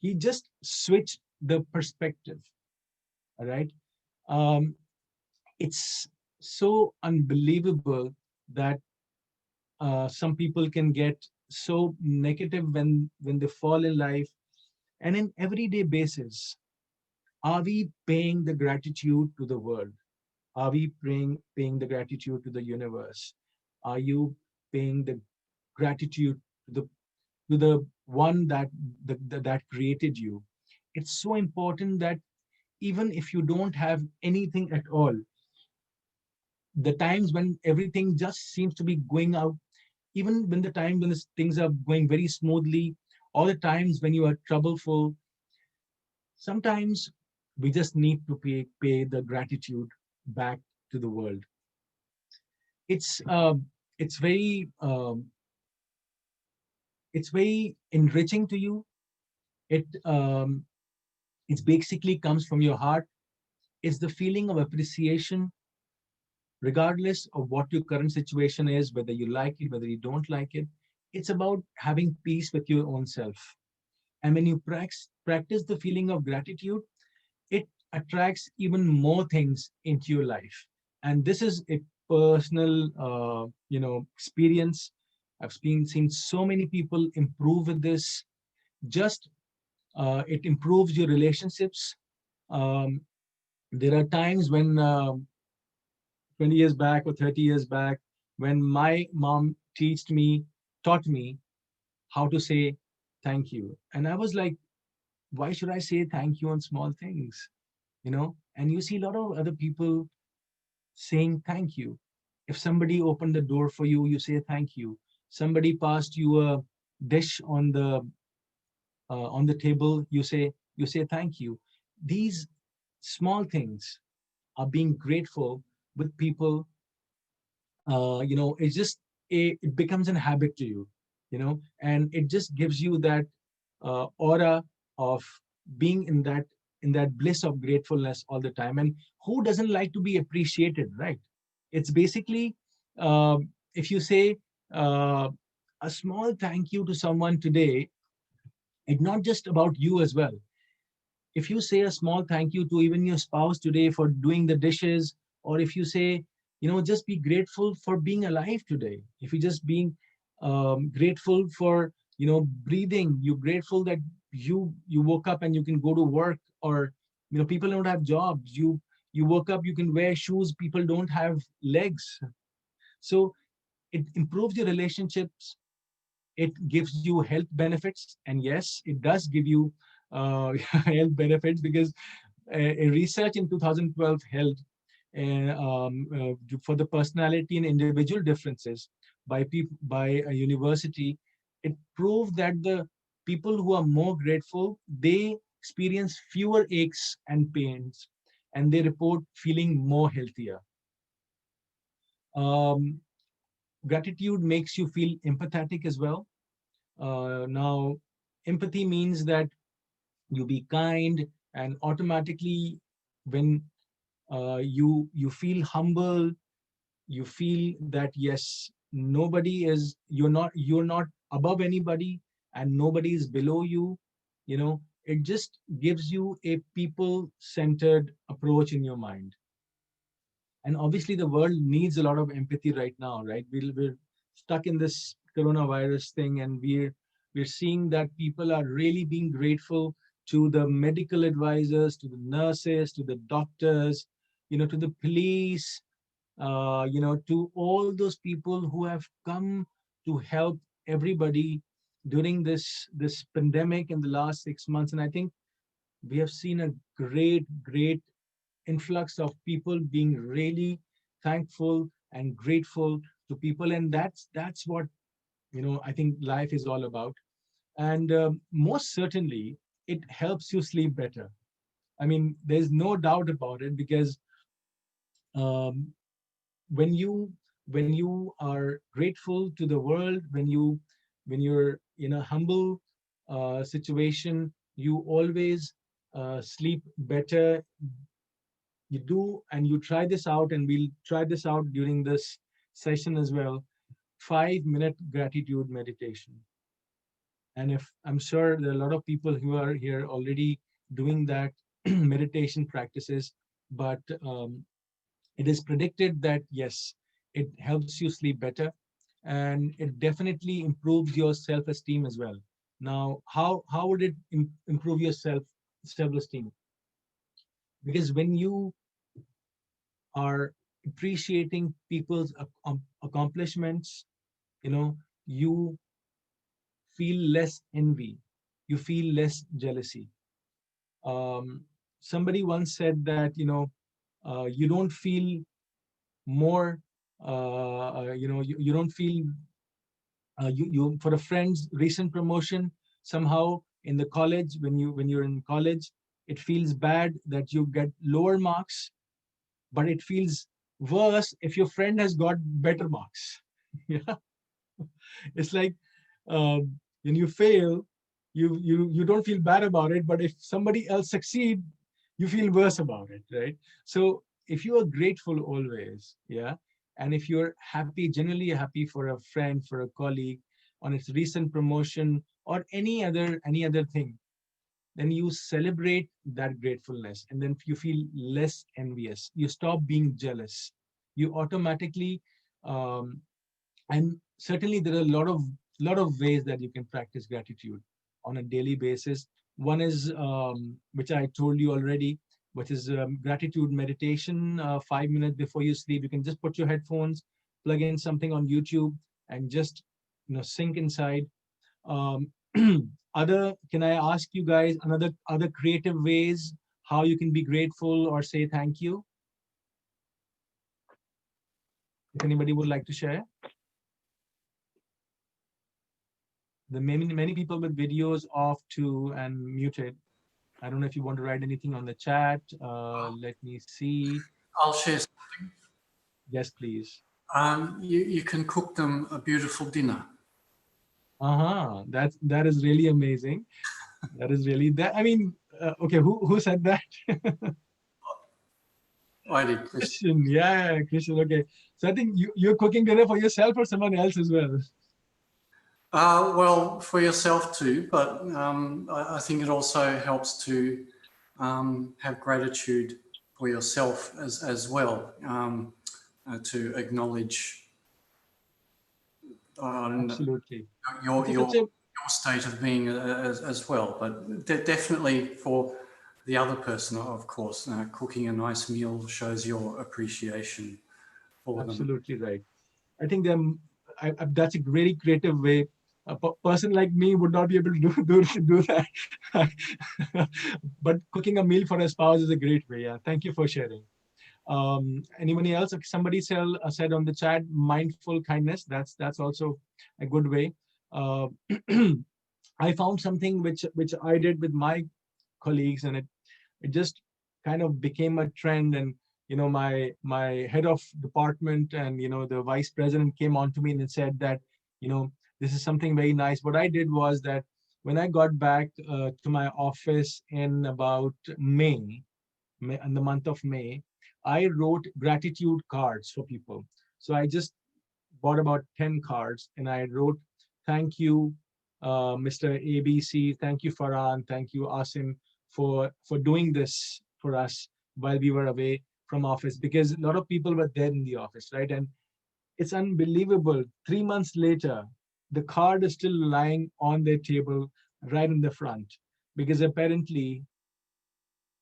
he just switched the perspective. All right. Um, it's so unbelievable that some people can get so negative when they fall in life. And in everyday basis, are we paying the gratitude to the world? Are we paying the gratitude to the universe? Are you paying the gratitude to the one that created you? It's so important that even if you don't have anything at all, the times when everything just seems to be going out, even when the time when things are going very smoothly, all the times when you are troubleful, sometimes we just need to pay the gratitude back to the world. It's uh, it's very it's very enriching to you. It basically comes from your heart. It's the feeling of appreciation, regardless of what your current situation is, whether you like it, whether you don't like it. It's about having peace with your own self. And when you practice the feeling of gratitude, it attracts even more things into your life. And this is a personal, experience. I've seen so many people improve with this. Just it improves your relationships. Um, there are times when 20 years back or 30 years back, when my mom taught me how to say thank you. And I was like, why should I say thank you on small things? And you see a lot of other people saying thank you. If somebody opened the door for you, you say thank you. Somebody passed you a dish on the table, you say thank you. These small things are being grateful with people. It's just it becomes an habit to you, and it just gives you that aura of being in that bliss of gratefulness all the time. And who doesn't like to be appreciated, right? It's basically, if you say uh, a small thank you to someone today, it's not just about you as well. If you say a small thank you to even your spouse today for doing the dishes, or if you say, just be grateful for being alive today. If you just being grateful for, breathing, you're grateful that you woke up and you can go to work, or people don't have jobs. You woke up, you can wear shoes, people don't have legs. So it improves your relationships, it gives you health benefits, and yes, it does give you health benefits, because a research in 2012 held for the personality and individual differences by a university. It proved that the people who are more grateful, they experience fewer aches and pains, and they report feeling more healthier. um, Gratitude makes you feel empathetic as well. Now, empathy means that you be kind, and automatically, when you feel humble, you feel that yes, you're not above anybody, and nobody is below you. It just gives you a people-centered approach in your mind. And obviously, the world needs a lot of empathy right now, right? We're stuck in this coronavirus thing, and we're seeing that people are really being grateful to the medical advisors, to the nurses, to the doctors, to the police, to all those people who have come to help everybody during this pandemic in the last 6 months. And I think we have seen a great influx of people being really thankful and grateful to people. And that's what, I think life is all about. And most certainly, it helps you sleep better. I mean, there's no doubt about it, because um, when you are grateful to the world, when you're in a humble situation, you always sleep better. you do, and you try this out, and we'll try this out during this session as well, 5-minute gratitude meditation. And if I'm sure there are a lot of people who are here already doing that meditation practices, but it is predicted that yes, it helps you sleep better, and it definitely improves your self-esteem as well. Now, how would it improve your self-esteem? Because when you are appreciating people's accomplishments, you feel less envy, you feel less jealousy. Somebody once said that you don't feel more you don't feel you for a friend's recent promotion, somehow in the college, when you're in college, it feels bad that you get lower marks, but it feels worse if your friend has got better marks. Yeah, it's like when you fail, you don't feel bad about it, but if somebody else succeed, you feel worse about it, right? So if you are grateful always, yeah, and if you're happy, genuinely happy for a friend, for a colleague on its recent promotion or any other thing, then you celebrate that gratefulness, and then you feel less envious, you stop being jealous, you automatically um, and certainly there are a lot of ways that you can practice gratitude on a daily basis. One is which I told you already, which is gratitude meditation. 5 minutes before you sleep, you can just put your headphones, plug in something on YouTube, and just sink inside. um, Can I ask you guys other creative ways how you can be grateful or say thank you, if anybody would like to share? The many people with videos off too and muted. I don't know if you want to write anything on the chat. Let me see. I'll share. Yes, please. You can cook them a beautiful dinner. That is really amazing. That is really that. I mean, okay, who said that? I did, Christian. Yeah, Christian. Okay, so I think you're cooking dinner for yourself or someone else as well. Well, for yourself too, but I think it also helps to have gratitude for yourself as well, to acknowledge Absolutely. your state of being as well. But definitely for the other person, of course, cooking a nice meal shows your appreciation for them. Absolutely right. I think that's a very creative way. A person like me would not be able to do that. But cooking a meal for a spouse is a great way. Yeah, thank you for sharing. Anybody else? Somebody said on the chat, mindful kindness. That's also a good way. I found something which I did with my colleagues, and it just kind of became a trend. And my head of department and the vice president came on to me and said that this is something very nice. What I did was that when I got back to my office in about May, in the month of May, I wrote gratitude cards for people. So I just bought about 10 cards and I wrote, thank you, Mr. ABC, thank you, Farhan, thank you, Asim, for doing this for us while we were away from office, because a lot of people were there in the office, right? And it's unbelievable. 3 months later, the card is still lying on their table right in the front, because apparently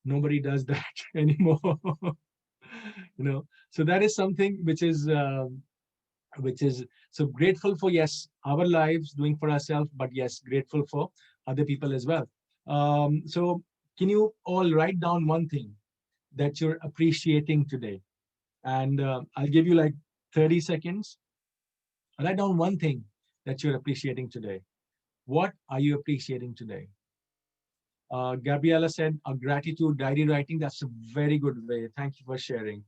nobody does that anymore. So that is something which is so grateful for, yes, our lives doing for ourselves, but yes, grateful for other people as well. So can you all write down one thing that you're appreciating today? And I'll give you like 30 seconds. Write down one thing that you're appreciating today. What are you appreciating today? Gabriella said a gratitude diary writing. That's a very good way. Thank you for sharing.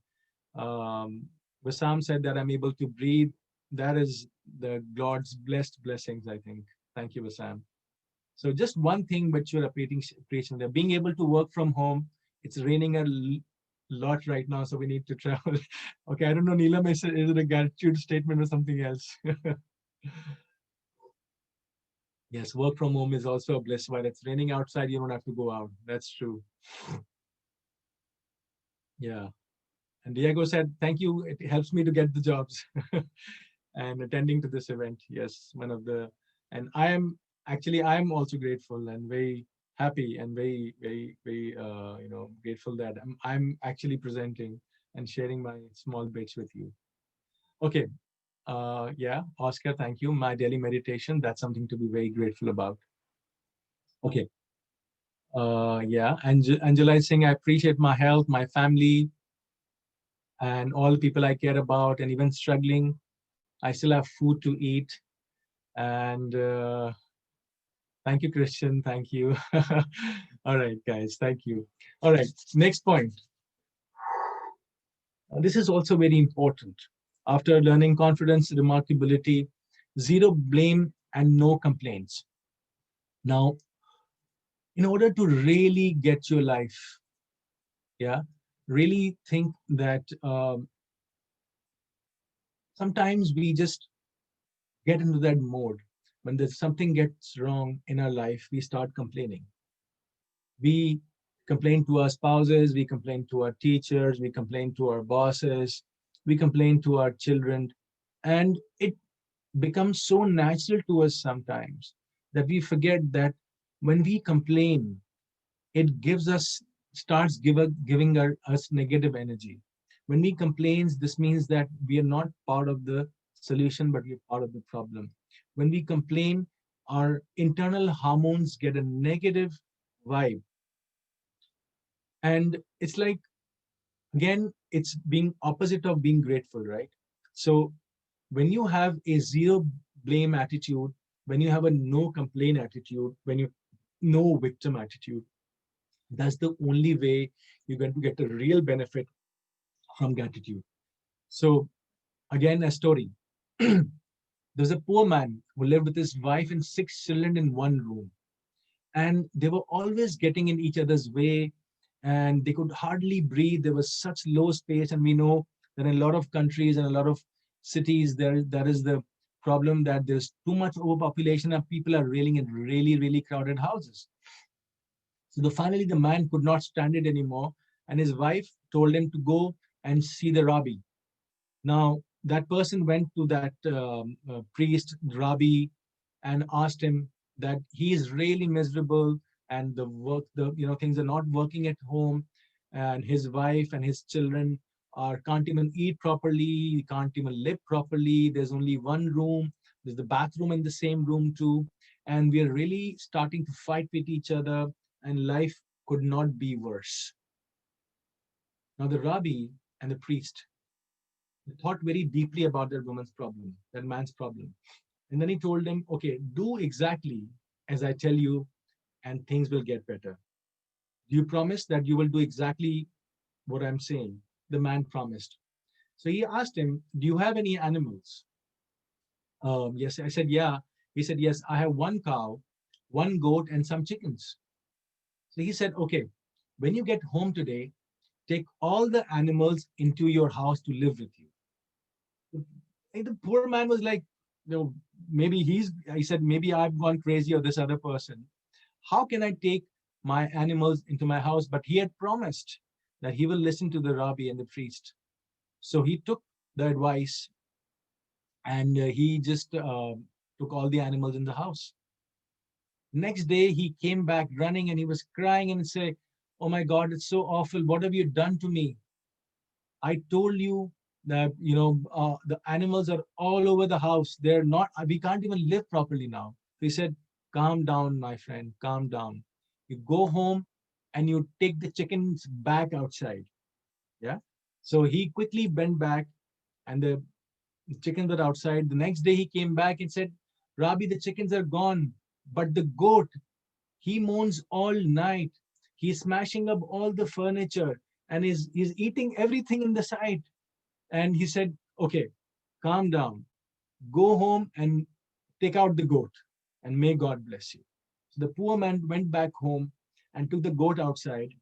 Wissam said that I'm able to breathe. That is the God's blessed blessings, I think. Thank you, Wissam. So just one thing which you're appreciating there. Being able to work from home. It's raining a lot right now, so we need to travel. Okay, I don't know, Neelam, is it a gratitude statement or something else? Yes, work from home is also a bliss. While it's raining outside, you don't have to go out. That's true. Yeah. And Diego said, thank you. It helps me to get the jobs and attending to this event. Yes, one of the, and I'm also grateful and very happy and very, grateful that I'm actually presenting and sharing my small bits with you. Okay. Yeah, Oscar, thank you. My daily meditation, that's something to be very grateful about. Okay. Yeah, Angela is saying, I appreciate my health, my family, and all the people I care about, and even struggling, I still have food to eat. And thank you, Christian. Thank you. All right, guys. Thank you. All right. Next point. This is also very important. After learning confidence, remarkability, zero blame, and no complaints. Now, in order to really get your life, yeah, really think that sometimes we just get into that mode. When there's something gets wrong in our life, we start complaining. We complain to our spouses, we complain to our teachers, we complain to our bosses, we complain to our children, and it becomes so natural to us sometimes that we forget that when we complain, it gives us giving us negative energy. When we complain, this means that we are not part of the solution, but we're part of the problem. When we complain, our internal hormones get a negative vibe. And it's like, again, it's being opposite of being grateful, right? So when you have a zero blame attitude, when you have a no complain attitude, when you no victim attitude, that's the only way you're going to get a real benefit from gratitude. So again, a story. There's a poor man who lived with his wife and 6 children in one room. And they were always getting in each other's way, and they could hardly breathe. There was such low space. And we know that in a lot of countries and a lot of cities, there is the problem that there's too much overpopulation and people are railing in really crowded houses. So finally, the man could not stand it anymore, and his wife told him to go and see the rabbi. Now, that person went to that priest, rabbi, and asked him that he is really miserable, and things are not working at home, and his wife and his children can't even eat properly, can't even live properly. There's only one room. There's the bathroom in the same room too, and we are really starting to fight with each other, and life could not be worse. Now, the rabbi and the priest thought very deeply about that woman's problem, that man's problem. And then he told him, okay, do exactly as I tell you, and things will get better. Do you promise that you will do exactly what I'm saying? The man promised. So he asked him, do you have any animals? Yes, I said, yeah. He said, yes, I have one cow, one goat, and some chickens. So he said, okay, when you get home today, take all the animals into your house to live with you. And the poor man was like, maybe he said, maybe I've gone crazy or this other person. How can I take my animals into my house? But he had promised that he will listen to the rabbi and the priest. So he took the advice, and he just took all the animals in the house. Next day, he came back running, and he was crying and said, oh my God, it's so awful. What have you done to me? I told you that, the animals are all over the house. They're not, we can't even live properly now. He said, calm down, my friend, calm down. You go home and you take the chickens back outside. Yeah. So he quickly went back, and the chickens were outside. The next day he came back and said, Rabbi, the chickens are gone, but the goat, he moans all night. He's smashing up all the furniture, and he's eating everything in the sight. And he said, okay, calm down. Go home and take out the goat, and may God bless you. So the poor man went back home and took the goat outside.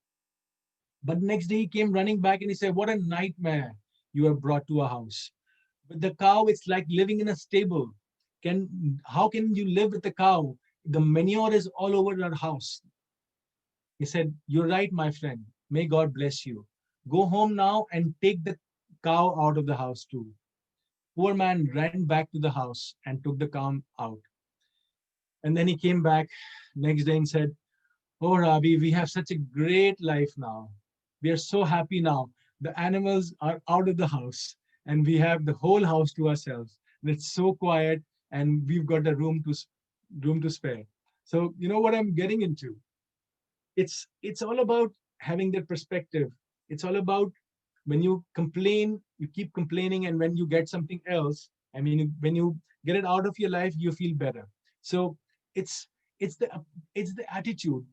But next day he came running back and he said, what a nightmare you have brought to our house. With the cow, it's like living in a stable. How can you live with the cow? The manure is all over our house. He said, you're right, my friend. May God bless you. Go home now and take the cow out of the house too. Poor man ran back to the house and took the cow out. And then he came back next day and said, oh, Rabi, we have such a great life now. We are so happy now. The animals are out of the house and we have the whole house to ourselves. And it's so quiet and we've got a room to spare. So you know what I'm getting into? It's all about having that perspective. It's all about when you complain, you keep complaining, and when you get something else, I mean, when you get it out of your life, you feel better. So it's the attitude.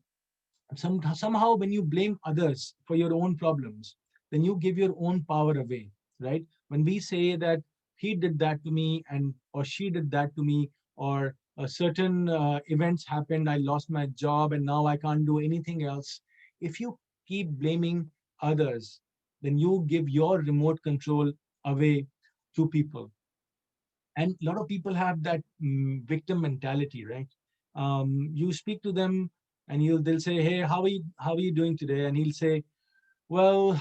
Somehow when you blame others for your own problems, then you give your own power away, right? When we say that he did that to me and or she did that to me, or certain events happened, I lost my job and now I can't do anything else. If you keep blaming others, then you give your remote control away to people. And a lot of people have that victim mentality, right? You speak to them and they'll say, hey, how are you doing today? And he'll say, well,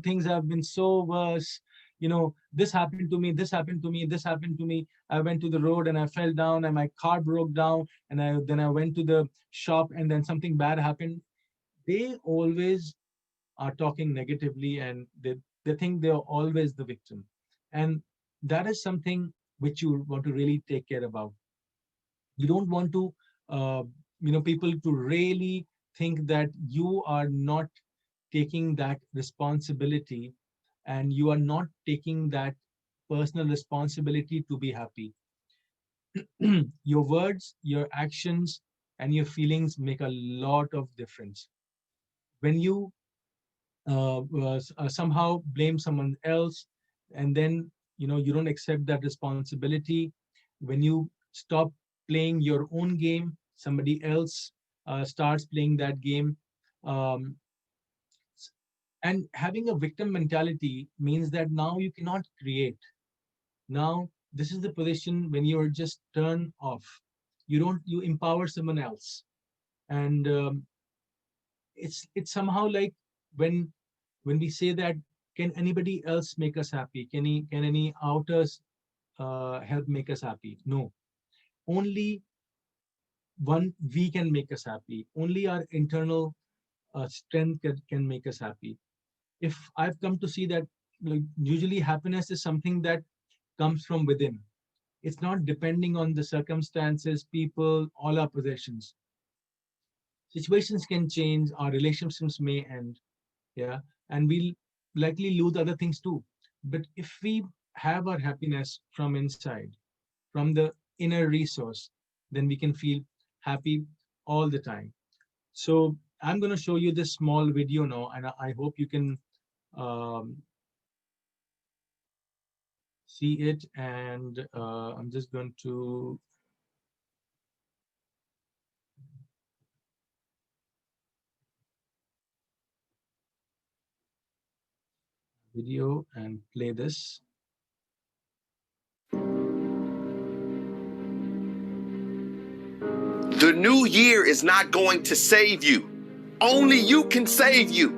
things have been so worse. This happened to me, this happened to me, this happened to me. I went to the road and I fell down and my car broke down, and then I went to the shop and then something bad happened. They always are talking negatively, and they think they're always the victim. And that is something which you want to really take care about. You don't want to people to really think that you are not taking that responsibility, and you are not taking that personal responsibility to be happy. Your words, your actions, and your feelings make a lot of difference. When you somehow blame someone else, and then you don't accept that responsibility, when you stop playing your own game, somebody else starts playing that game. And having a victim mentality means that now you cannot create. Now this is the position when you're just turn off. You empower someone else. And it's somehow like when we say that, can anybody else make us happy? Can any outers help make us happy? No. Only we can make us happy. Only our internal strength can make us happy. If I've come to see that, usually happiness is something that comes from within. It's not depending on the circumstances, people, all our possessions. Situations can change, our relationships may end, yeah, and we'll likely lose other things too. But if we have our happiness from inside, from the inner resource, then we can feel happy all the time. So I'm going to show you this small video now, and I hope you can see it. And I'm just going to video and play this. The new year is not going to save you. Only you can save you.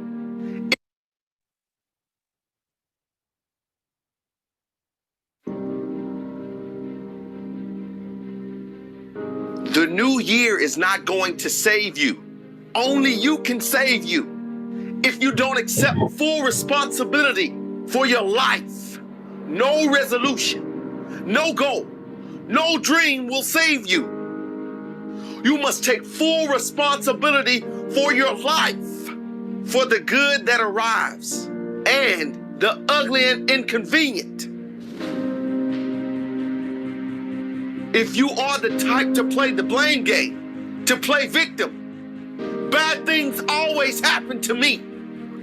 The new year is not going to save you. Only you can save you. If you don't accept full responsibility for your life, no resolution, no goal, no dream will save you. You must take full responsibility for your life, for the good that arrives and the ugly and inconvenient. If you are the type to play the blame game, to play victim, bad things always happen to me.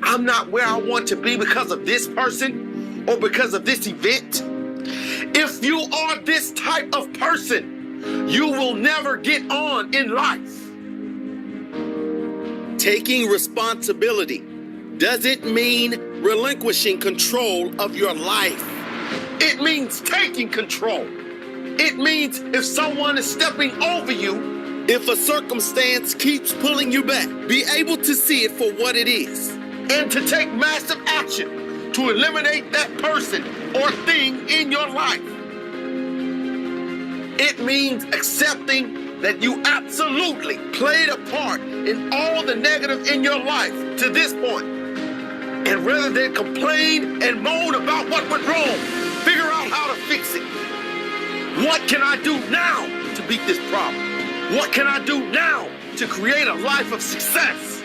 I'm not where I want to be because of this person or because of this event. If you are this type of person, you will never get on in life. Taking responsibility doesn't mean relinquishing control of your life. It means taking control. It means if someone is stepping over you, if a circumstance keeps pulling you back, be able to see it for what it is and to take massive action to eliminate that person or thing in your life. It means accepting that you absolutely played a part in all the negative in your life to this point. And rather than complain and moan about what went wrong, figure out how to fix it. What can I do now to beat this problem? What can I do now to create a life of success,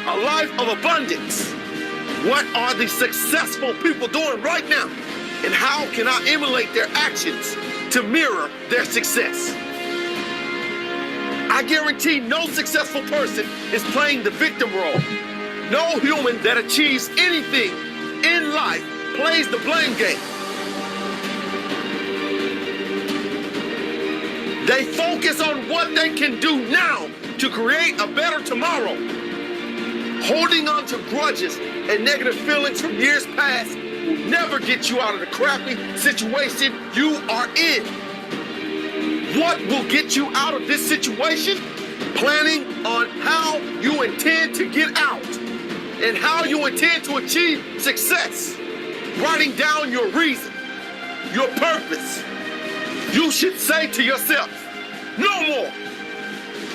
a life of abundance? What are the successful people doing right now? And how can I emulate their actions to mirror their success? I guarantee no successful person is playing the victim role. No human that achieves anything in life plays the blame game. They focus on what they can do now to create a better tomorrow. Holding on to grudges and negative feelings from years past will never get you out of the crappy situation you are in. What will get you out of this situation? Planning on how you intend to get out and how you intend to achieve success. Writing down your reason, your purpose. You should say to yourself, no more.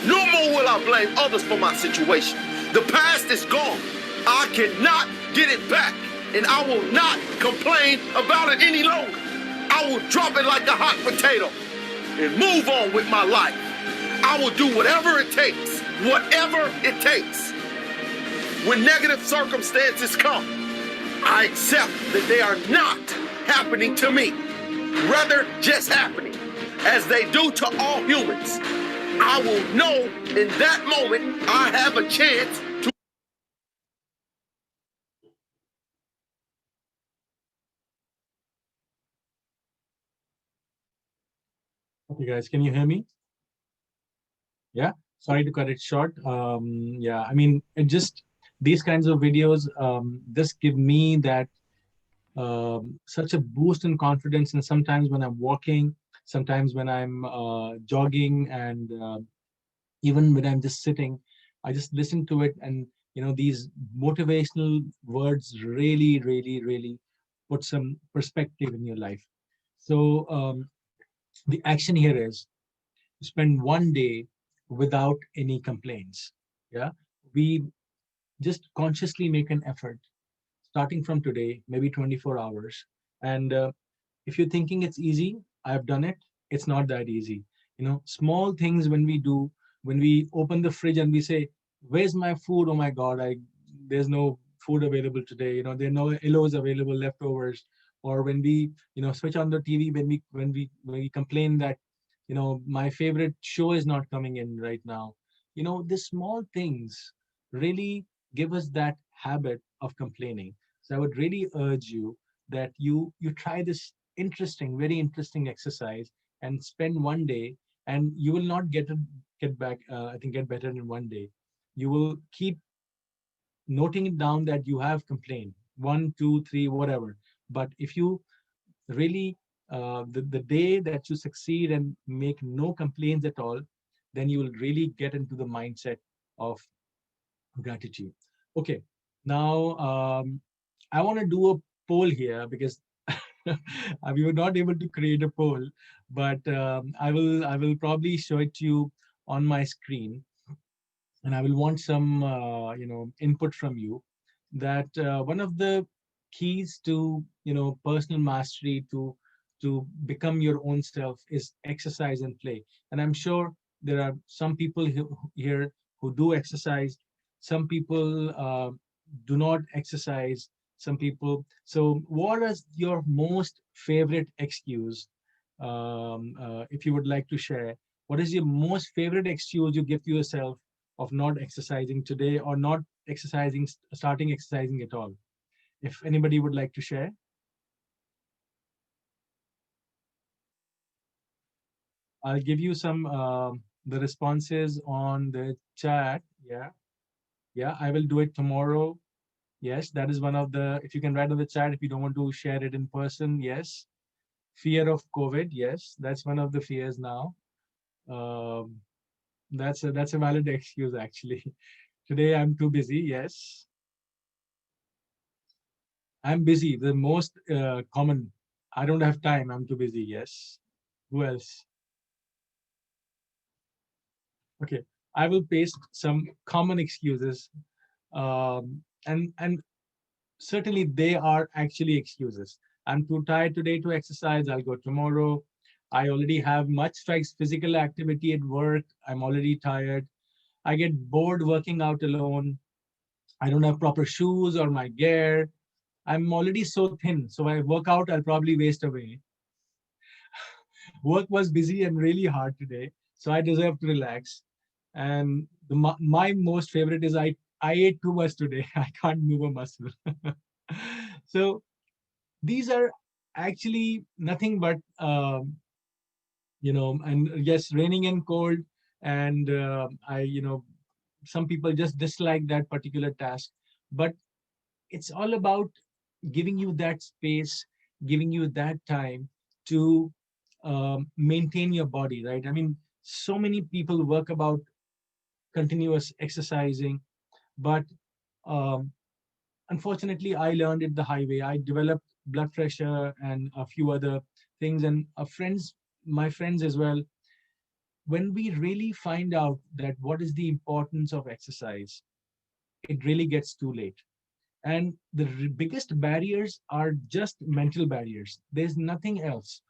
No more will I blame others for my situation. The past is gone. I cannot get it back, and I will not complain about it any longer. I will drop it like a hot potato and move on with my life. I will do whatever it takes, whatever it takes. When negative circumstances come, I accept that they are not happening to me, rather just happening as they do to all humans. I will know in that moment I have a chance to. Okay, guys, can you hear me? Yeah, sorry to cut it short. Yeah, I mean, it just these kinds of videos just give me that such a boost in confidence. And sometimes when I'm walking, sometimes when I'm jogging, and even when I'm just sitting, I just listen to it, and these motivational words really, really, really put some perspective in your life. So the action here is spend one day without any complaints. Yeah, we just consciously make an effort starting from today, maybe 24 hours. And if you're thinking it's easy, I've done it. It's not that easy. Small things when we open the fridge and we say, where's my food? Oh my God, there's no food available today. There are no illos available, leftovers. Or when we, switch on the TV, when we complain that, my favorite show is not coming in right now. The small things really give us that habit of complaining. So I would really urge you that you try this very interesting exercise and spend one day, and you will not get better in one day. You will keep noting it down that you have complained, 1, 2, 3, whatever. But if you really the day that you succeed and make no complaints at all, then you will really get into the mindset of gratitude. Okay, now I want to do a poll here, because we were not able to create a poll, but I will probably show it to you on my screen, and I will want some input from you. That one of the keys to personal mastery, to become your own self, is exercise and play. And I'm sure there are some people here who do exercise. Some people do not exercise. Some people. So, what is your most favorite excuse? If you would like to share, what is your most favorite excuse you give to yourself of not exercising today, or not starting exercising at all? If anybody would like to share. I'll give you some the responses on the chat. Yeah, I will do it tomorrow. Yes, that is one of the, if you can write on the chat, if you don't want to share it in person, yes. Fear of COVID, yes, that's one of the fears now. Um, that's a valid excuse actually. Today I'm too busy, yes. I'm busy, the most common. I don't have time, I'm too busy, yes. Who else? Okay, I will paste some common excuses. And certainly they are actually excuses. I'm too tired today to exercise, I'll go tomorrow. I already have much physical activity at work, I'm already tired. I get bored working out alone. I don't have proper shoes or my gear. I'm already so thin, so I work out, I'll probably waste away. Work was busy and really hard today, so I deserve to relax. And my most favorite is I ate too much today. I can't move a muscle. So these are actually nothing but and yes, raining and cold, and some people just dislike that particular task, but it's all about giving you that space, giving you that time to maintain your body, right? I mean, so many people work about continuous exercising, but um, unfortunately, I learned it the highway. I developed blood pressure and a few other things, and my friends as well. When we really find out that what is the importance of exercise, it really gets too late. And the biggest barriers are just mental barriers. There's nothing else.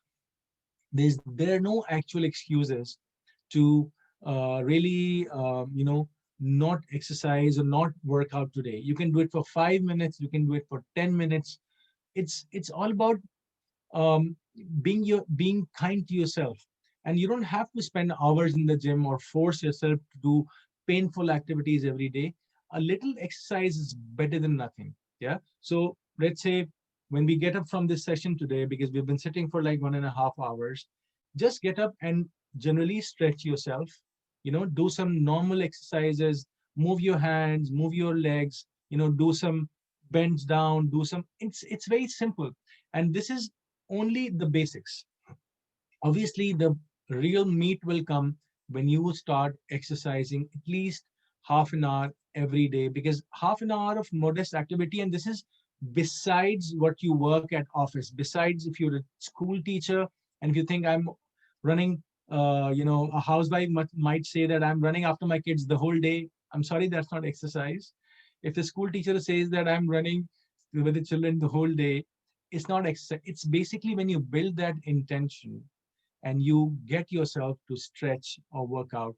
There are no actual excuses to really not exercise or not work out today. You can do it for 5 minutes. You can do it for 10 minutes. It's all about being kind to yourself, and you don't have to spend hours in the gym or force yourself to do painful activities every day. A little exercise is better than nothing. Yeah, so let's say when we get up from this session today, because we've been sitting for like 1.5 hours, just get up and generally stretch yourself, do some normal exercises, move your hands, move your legs, do some bends down, do some, it's very simple. And this is only the basics. Obviously, the real meat will come when you start exercising at least half an hour every day, because half an hour of modest activity, and this is besides what you work at office, besides if you're a school teacher, and if you think I'm running, a housewife might say that I'm running after my kids the whole day. I'm sorry, that's not exercise. If the school teacher says that I'm running with the children the whole day, it's not exercise. It's basically when you build that intention and you get yourself to stretch or work out.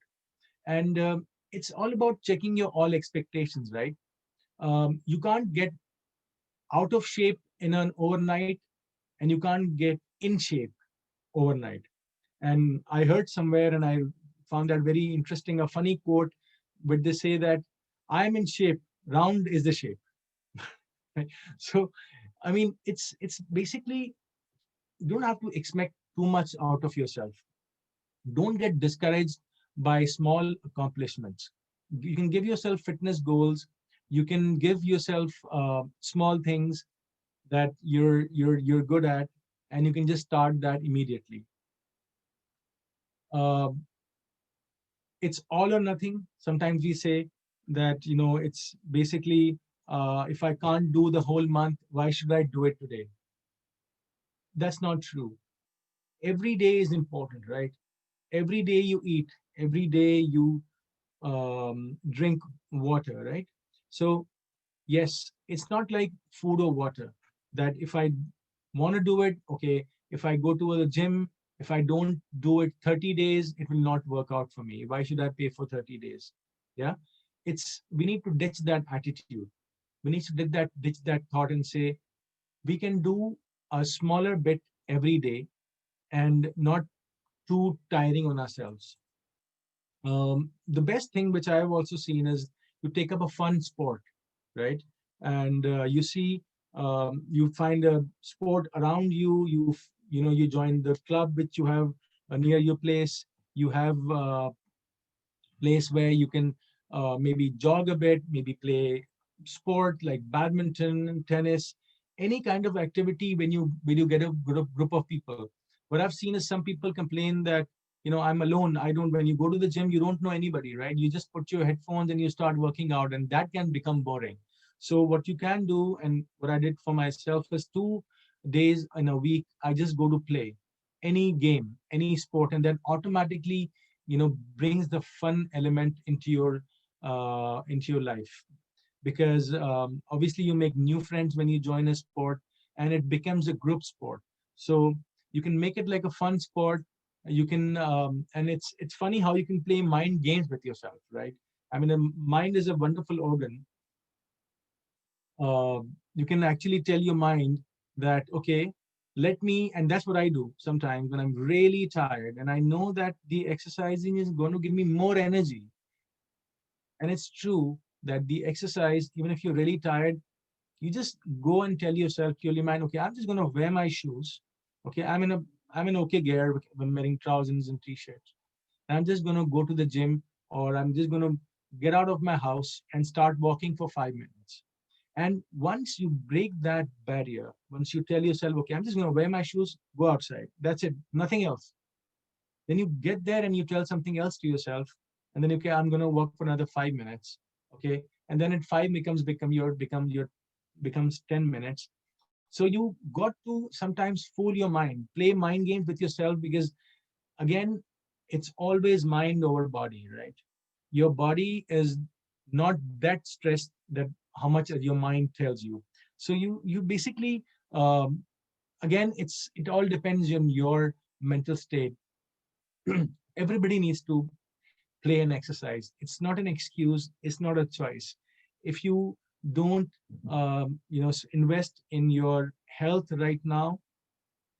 And it's all about checking your all expectations, right? You can't get out of shape in an overnight, and you can't get in shape overnight. And I heard somewhere, and I found that very interesting, a funny quote, where they say that I'm in shape, round is the shape. Right? So, I mean, it's basically, you don't have to expect too much out of yourself. Don't get discouraged by small accomplishments. You can give yourself fitness goals. You can give yourself small things that you're good at, and you can just start that immediately. Uh, it's all or nothing. Sometimes we say that it's basically if I can't do the whole month, why should I do it today? That's not true. Every day is important, right? Every day you eat, every day you drink water, right? So yes, it's not like food or water, that if I want to do it, okay, if I go to the gym, if I don't do it 30 days, it will not work out for me. Why should I pay for 30 days? Yeah, we need to ditch that attitude. We need to ditch that thought and say, we can do a smaller bit every day and not too tiring on ourselves. The best thing which I've also seen is you take up a fun sport, right? And you find a sport around you. You join the club which you have near your place. You have a place where you can maybe jog a bit, maybe play sport like badminton, tennis, any kind of activity when you get a group of people. What I've seen is some people complain that, I'm alone. I don't, when you go to the gym, you don't know anybody, right? You just put your headphones and you start working out, and that can become boring. So what you can do, and what I did for myself, is 2 days in a week, I just go to play any game, any sport, and that automatically, brings the fun element into your life, because obviously you make new friends when you join a sport, and it becomes a group sport. So you can make it like a fun sport. You can, and it's funny how you can play mind games with yourself, right? I mean, the mind is a wonderful organ. You can actually tell your mind that, okay, let me, and that's what I do sometimes when I'm really tired and I know that the exercising is going to give me more energy. And it's true that the exercise, even if you're really tired, you just go and tell yourself, tell your mind, okay, I'm just going to wear my shoes. Okay, I'm in okay gear when wearing trousers and t-shirts. I'm just going to go to the gym, or I'm just going to get out of my house and start walking for 5 minutes. And once you break that barrier, once you tell yourself, okay, I'm just going to wear my shoes, go outside. That's it, nothing else. Then you get there and you tell something else to yourself, and then okay, I'm going to walk for another 5 minutes. Okay, and then at five becomes 10 minutes. So you got to sometimes fool your mind, play mind games with yourself, because again, it's always mind over body, right? Your body is not that stressed that how much your mind tells you. So you basically, again, it all depends on your mental state. Everybody needs to play and exercise. It's not an excuse, it's not a choice. If you don't invest in your health right now,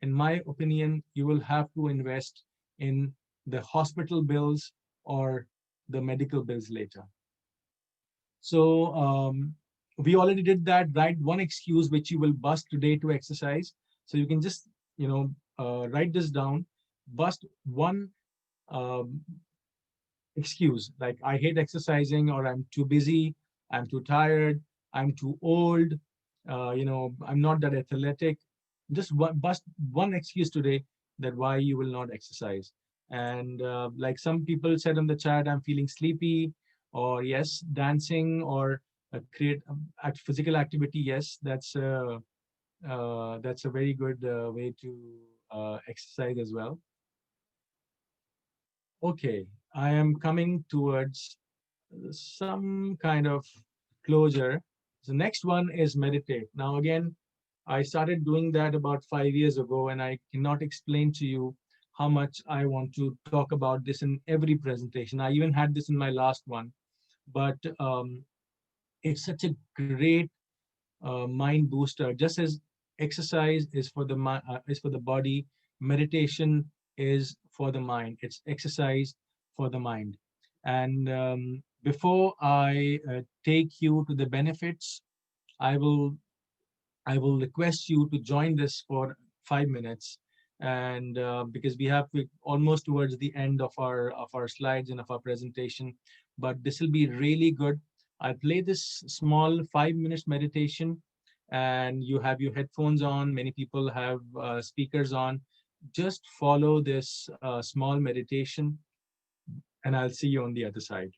in my opinion, you will have to invest in the hospital bills or the medical bills later. So we already did that. Write one excuse which you will bust today to exercise. So you can just write this down. Bust one um, excuse, like I hate exercising, or I'm too busy, I'm too tired, I'm too old, I'm not that athletic. Just bust one excuse today that why you will not exercise. And like some people said in the chat, I'm feeling sleepy, or yes, dancing or create physical activity. Yes, that's a very good way to exercise as well. Okay, I am coming towards some kind of closure. The next one is meditate. Now, again, I started doing that about 5 years ago, and I cannot explain to you how much I want to talk about this in every presentation. I even had this in my last one, but it's such a great mind booster. Just as exercise is for the body, meditation is for the mind. It's exercise for the mind. And before I take you to the benefits, I will request you to join this for 5 minutes, and because we have almost towards the end of our slides and of our presentation, but this will be really good. I'll play this small 5 minutes meditation, and you have your headphones on. Many people have speakers on. Just follow this small meditation, and I'll see you on the other side.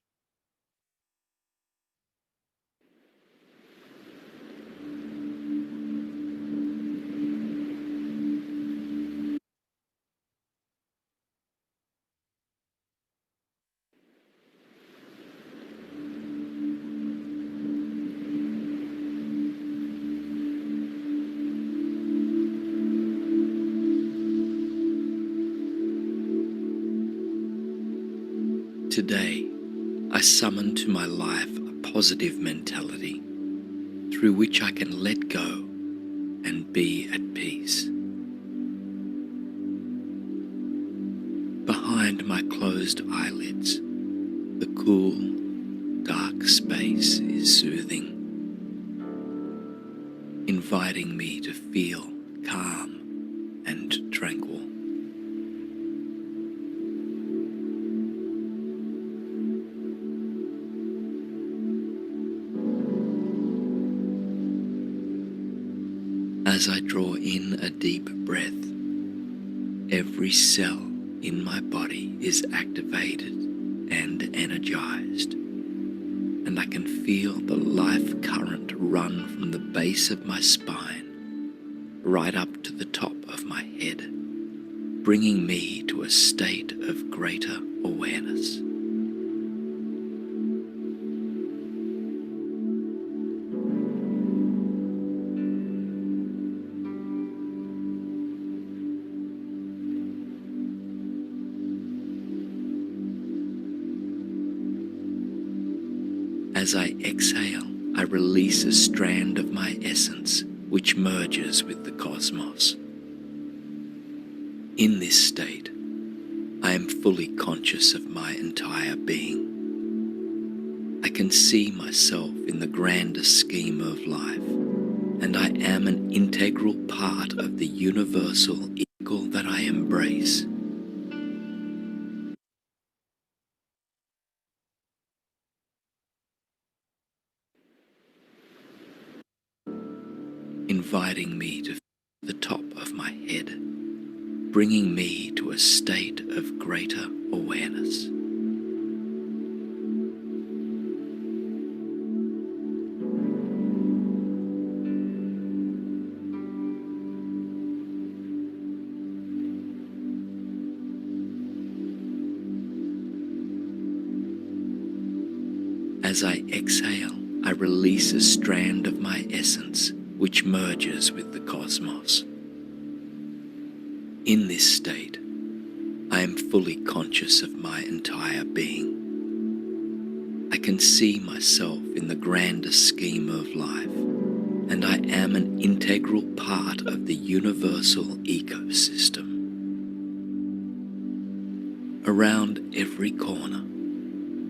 Today, I summon to my life a positive mentality through which I can let go and be at peace. Behind my closed eyelids, the cool, dark space is soothing, inviting me to feel calm and tranquil. As I draw in a deep breath, every cell in my body is activated and energized, and I can feel the life current run from the base of my spine right up to the top of my head, bringing me to a state of greater awareness. As I exhale, I release a strand of my essence, which merges with the cosmos. In this state, I am fully conscious of my entire being. I can see myself in the grander scheme of life, and I am an integral part of the universal eagle that I embrace. Inviting me to the top of my head, bringing me to a state of greater awareness. As I exhale, I release a strand of my essence, which merges with the cosmos. In this state, I am fully conscious of my entire being. I can see myself in the grander scheme of life, and I am an integral part of the universal ecosystem. Around every corner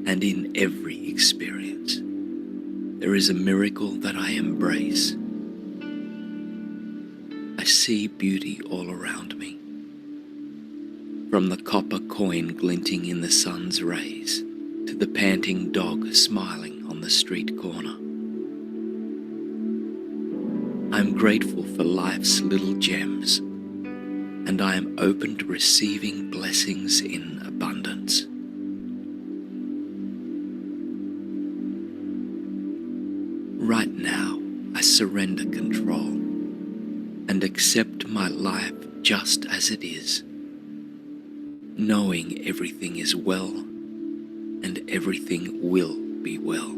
and in every experience, there is a miracle that I embrace. I see beauty all around me. From the copper coin glinting in the sun's rays to the panting dog smiling on the street corner. I'm grateful for life's little gems, and I am open to receiving blessings in abundance. Right now, I surrender control and accept my life just as it is, knowing everything is well and everything will be well.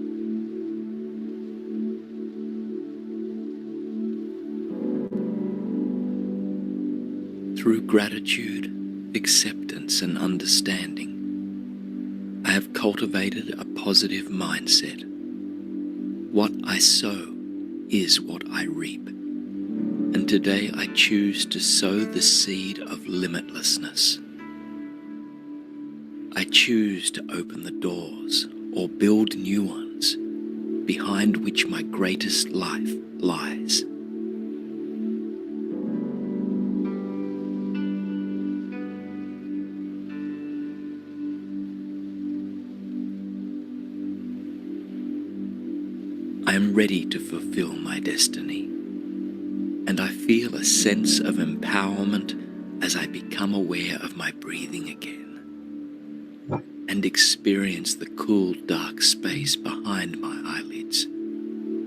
Through gratitude, acceptance, and understanding, I have cultivated a positive mindset. What I sow is what I reap. And today I choose to sow the seed of limitlessness. I choose to open the doors or build new ones behind which my greatest life lies. I am ready to fulfill my destiny, and I feel a sense of empowerment as I become aware of my breathing again and experience the cool, dark space behind my eyelids,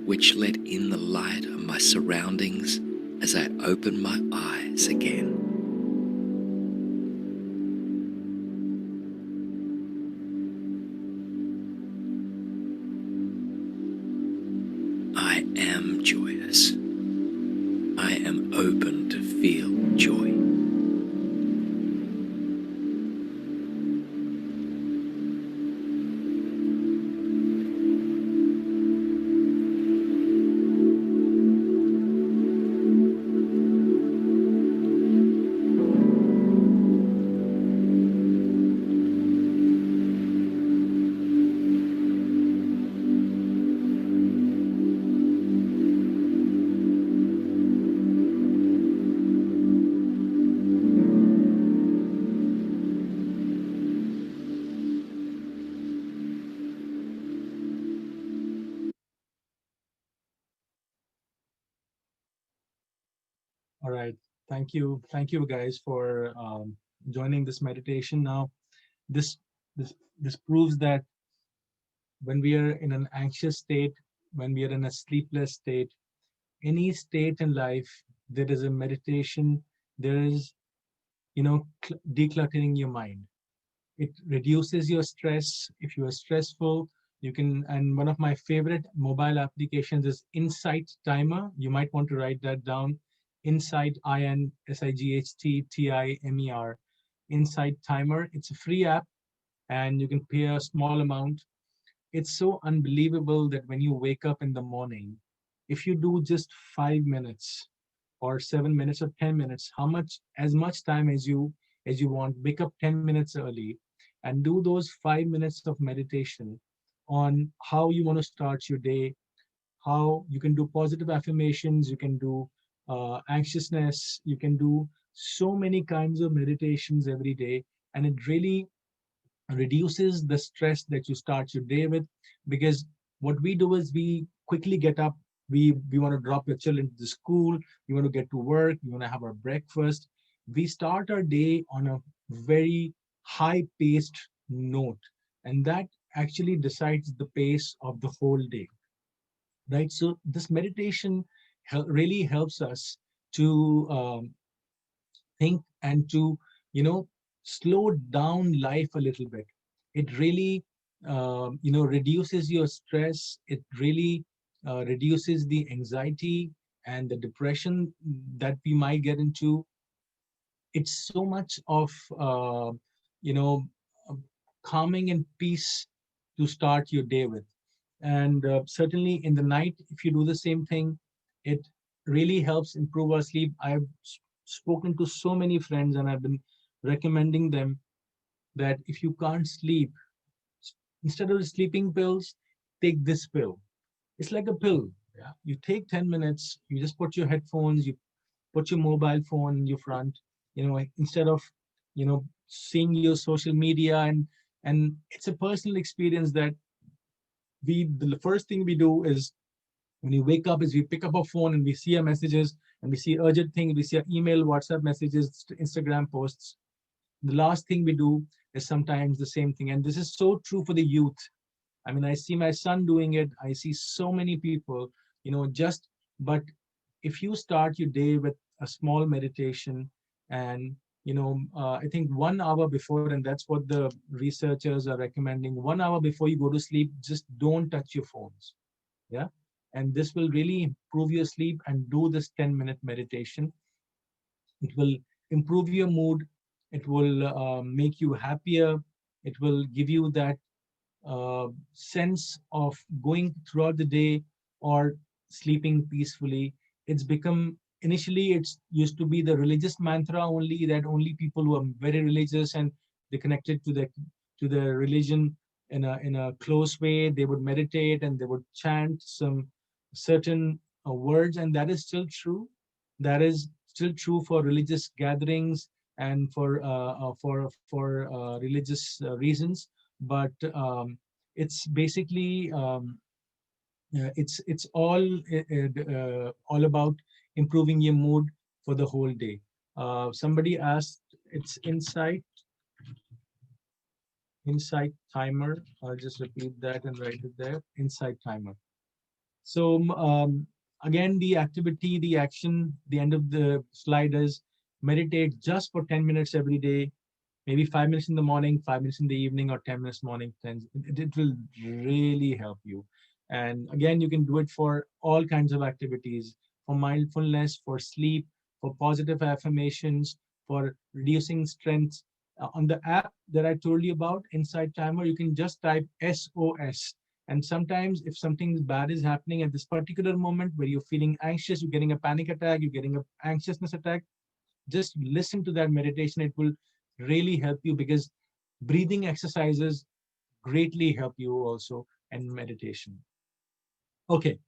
which let in the light of my surroundings as I open my eyes again. I am joyous. I am open to feel joy. All right. Thank you. Thank you guys for joining this meditation. Now, this this this proves that when we are in an anxious state, when we are in a sleepless state, any state in life, there is a meditation. There is, decluttering your mind. It reduces your stress. If you are stressful, you can, and one of my favorite mobile applications is Insight Timer. You might want to write that down. Insight, INSIGHT TIMER. Insight Timer. It's a free app and you can pay a small amount. It's so unbelievable that when you wake up in the morning, if you do just 5 minutes or 7 minutes or 10 minutes, as much time as you want, wake up 10 minutes early and do those 5 minutes of meditation on how you want to start your day, how you can do positive affirmations, you can do anxiousness, you can do so many kinds of meditations every day. And it really reduces the stress that you start your day with, because what we do is we quickly get up, we want to drop your children to the school, we want to get to work, we want to have our breakfast. We start our day on a very high paced note, and that actually decides the pace of the whole day, right? So this meditation really helps us to think and to, you know slow down life a little bit. It really reduces your stress. It really reduces the anxiety and the depression that we might get into. It's so much of you know uh, calming and peace to start your day with. And certainly in the night, if you do the same thing, it really helps improve our sleep. I've spoken to so many friends and I've been recommending them that if you can't sleep, instead of sleeping pills, take this pill. It's like a pill. Yeah, you take 10 minutes, you just put your headphones, you put your mobile phone in your front, instead of seeing your social media. And it's a personal experience that the first thing we do is, when you wake up, is we pick up our phone and we see our messages, and we see urgent things, we see our email, WhatsApp messages, Instagram posts. The last thing we do is sometimes the same thing. And this is so true for the youth. I mean, I see my son doing it. I see so many people, but if you start your day with a small meditation, and, I think 1 hour before, and that's what the researchers are recommending, 1 hour before you go to sleep, just don't touch your phones. Yeah. And this will really improve your sleep. And do this 10-minute meditation. It will improve your mood. It will make you happier. It will give you that sense of going throughout the day or sleeping peacefully. It's become, initially it's used to be the religious mantra only, that only people who are very religious and they connected to the religion in a close way, they would meditate and they would chant some certain words. And that is still true. That is still true for religious gatherings and for religious reasons. But it's basically it's all about improving your mood for the whole day. Somebody asked, it's Insight Timer. I'll just repeat that and write it there. Insight Timer. So again, the activity, the action, the end of the slide is meditate just for 10 minutes every day, maybe 5 minutes in the morning, 5 minutes in the evening, or 10 minutes morning. It will really help you. And again, you can do it for all kinds of activities, for mindfulness, for sleep, for positive affirmations, for reducing strength. On the app that I told you about, Insight Timer, you can just type SOS. And sometimes if something bad is happening at this particular moment where you're feeling anxious, you're getting a panic attack, you're getting an anxiousness attack, just listen to that meditation. It will really help you, because breathing exercises greatly help you also in meditation. Okay,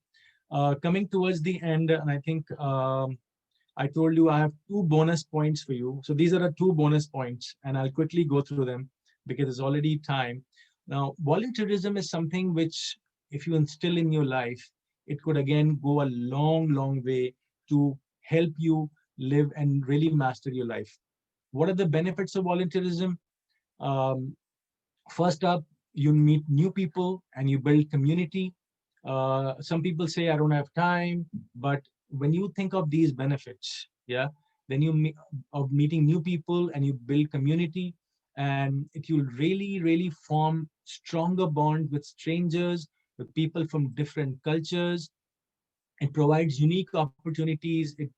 coming towards the end, and I think I told you I have 2 bonus points for you. So these are the 2 bonus points, and I'll quickly go through them because it's already time. Now, volunteerism is something which, if you instill in your life, it could again go a long, long way to help you live and really master your life. What are the benefits of volunteerism? Um, First up, you meet new people and you build community. Some people say, I don't have time, but when you think of these benefits, yeah, then of meeting new people and you build community, and it will really, really form stronger bond with strangers, with people from different cultures. It provides unique opportunities. It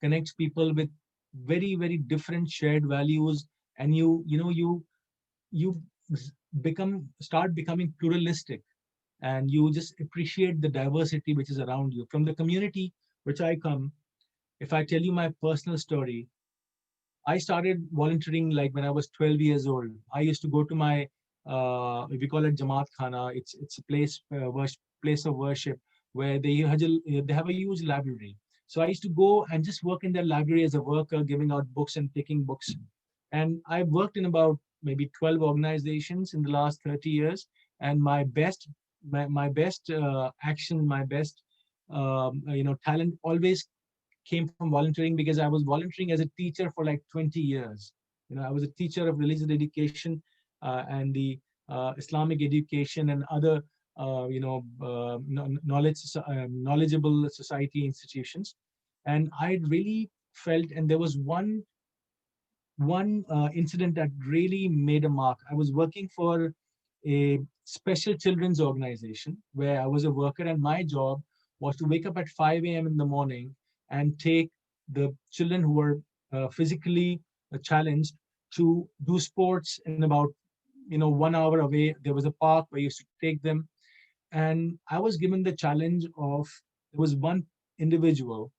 connects people with very, very different shared values, and you start becoming pluralistic, and you just appreciate the diversity which is around you. From the community which I come, if I tell you my personal story, I started volunteering like when I was 12 years old. I used to go to my we call it Jamaat Khana. It's a place of worship where they have a huge library. So I used to go and just work in their library as a worker, giving out books and taking books. And I've worked in about maybe 12 organizations in the last 30 years. And my best action, my best talent always came from volunteering, because I was volunteering as a teacher for like 20 years. I was a teacher of religious education and the Islamic education and other knowledgeable society institutions. And I really felt, and there was one incident that really made a mark. I was working for a special children's organization where I was a worker, and my job was to wake up at 5 a.m. in the morning and take the children who were physically challenged to do sports in about 1 hour away. There was a park where I used to take them, and I was given the challenge of, there was one individual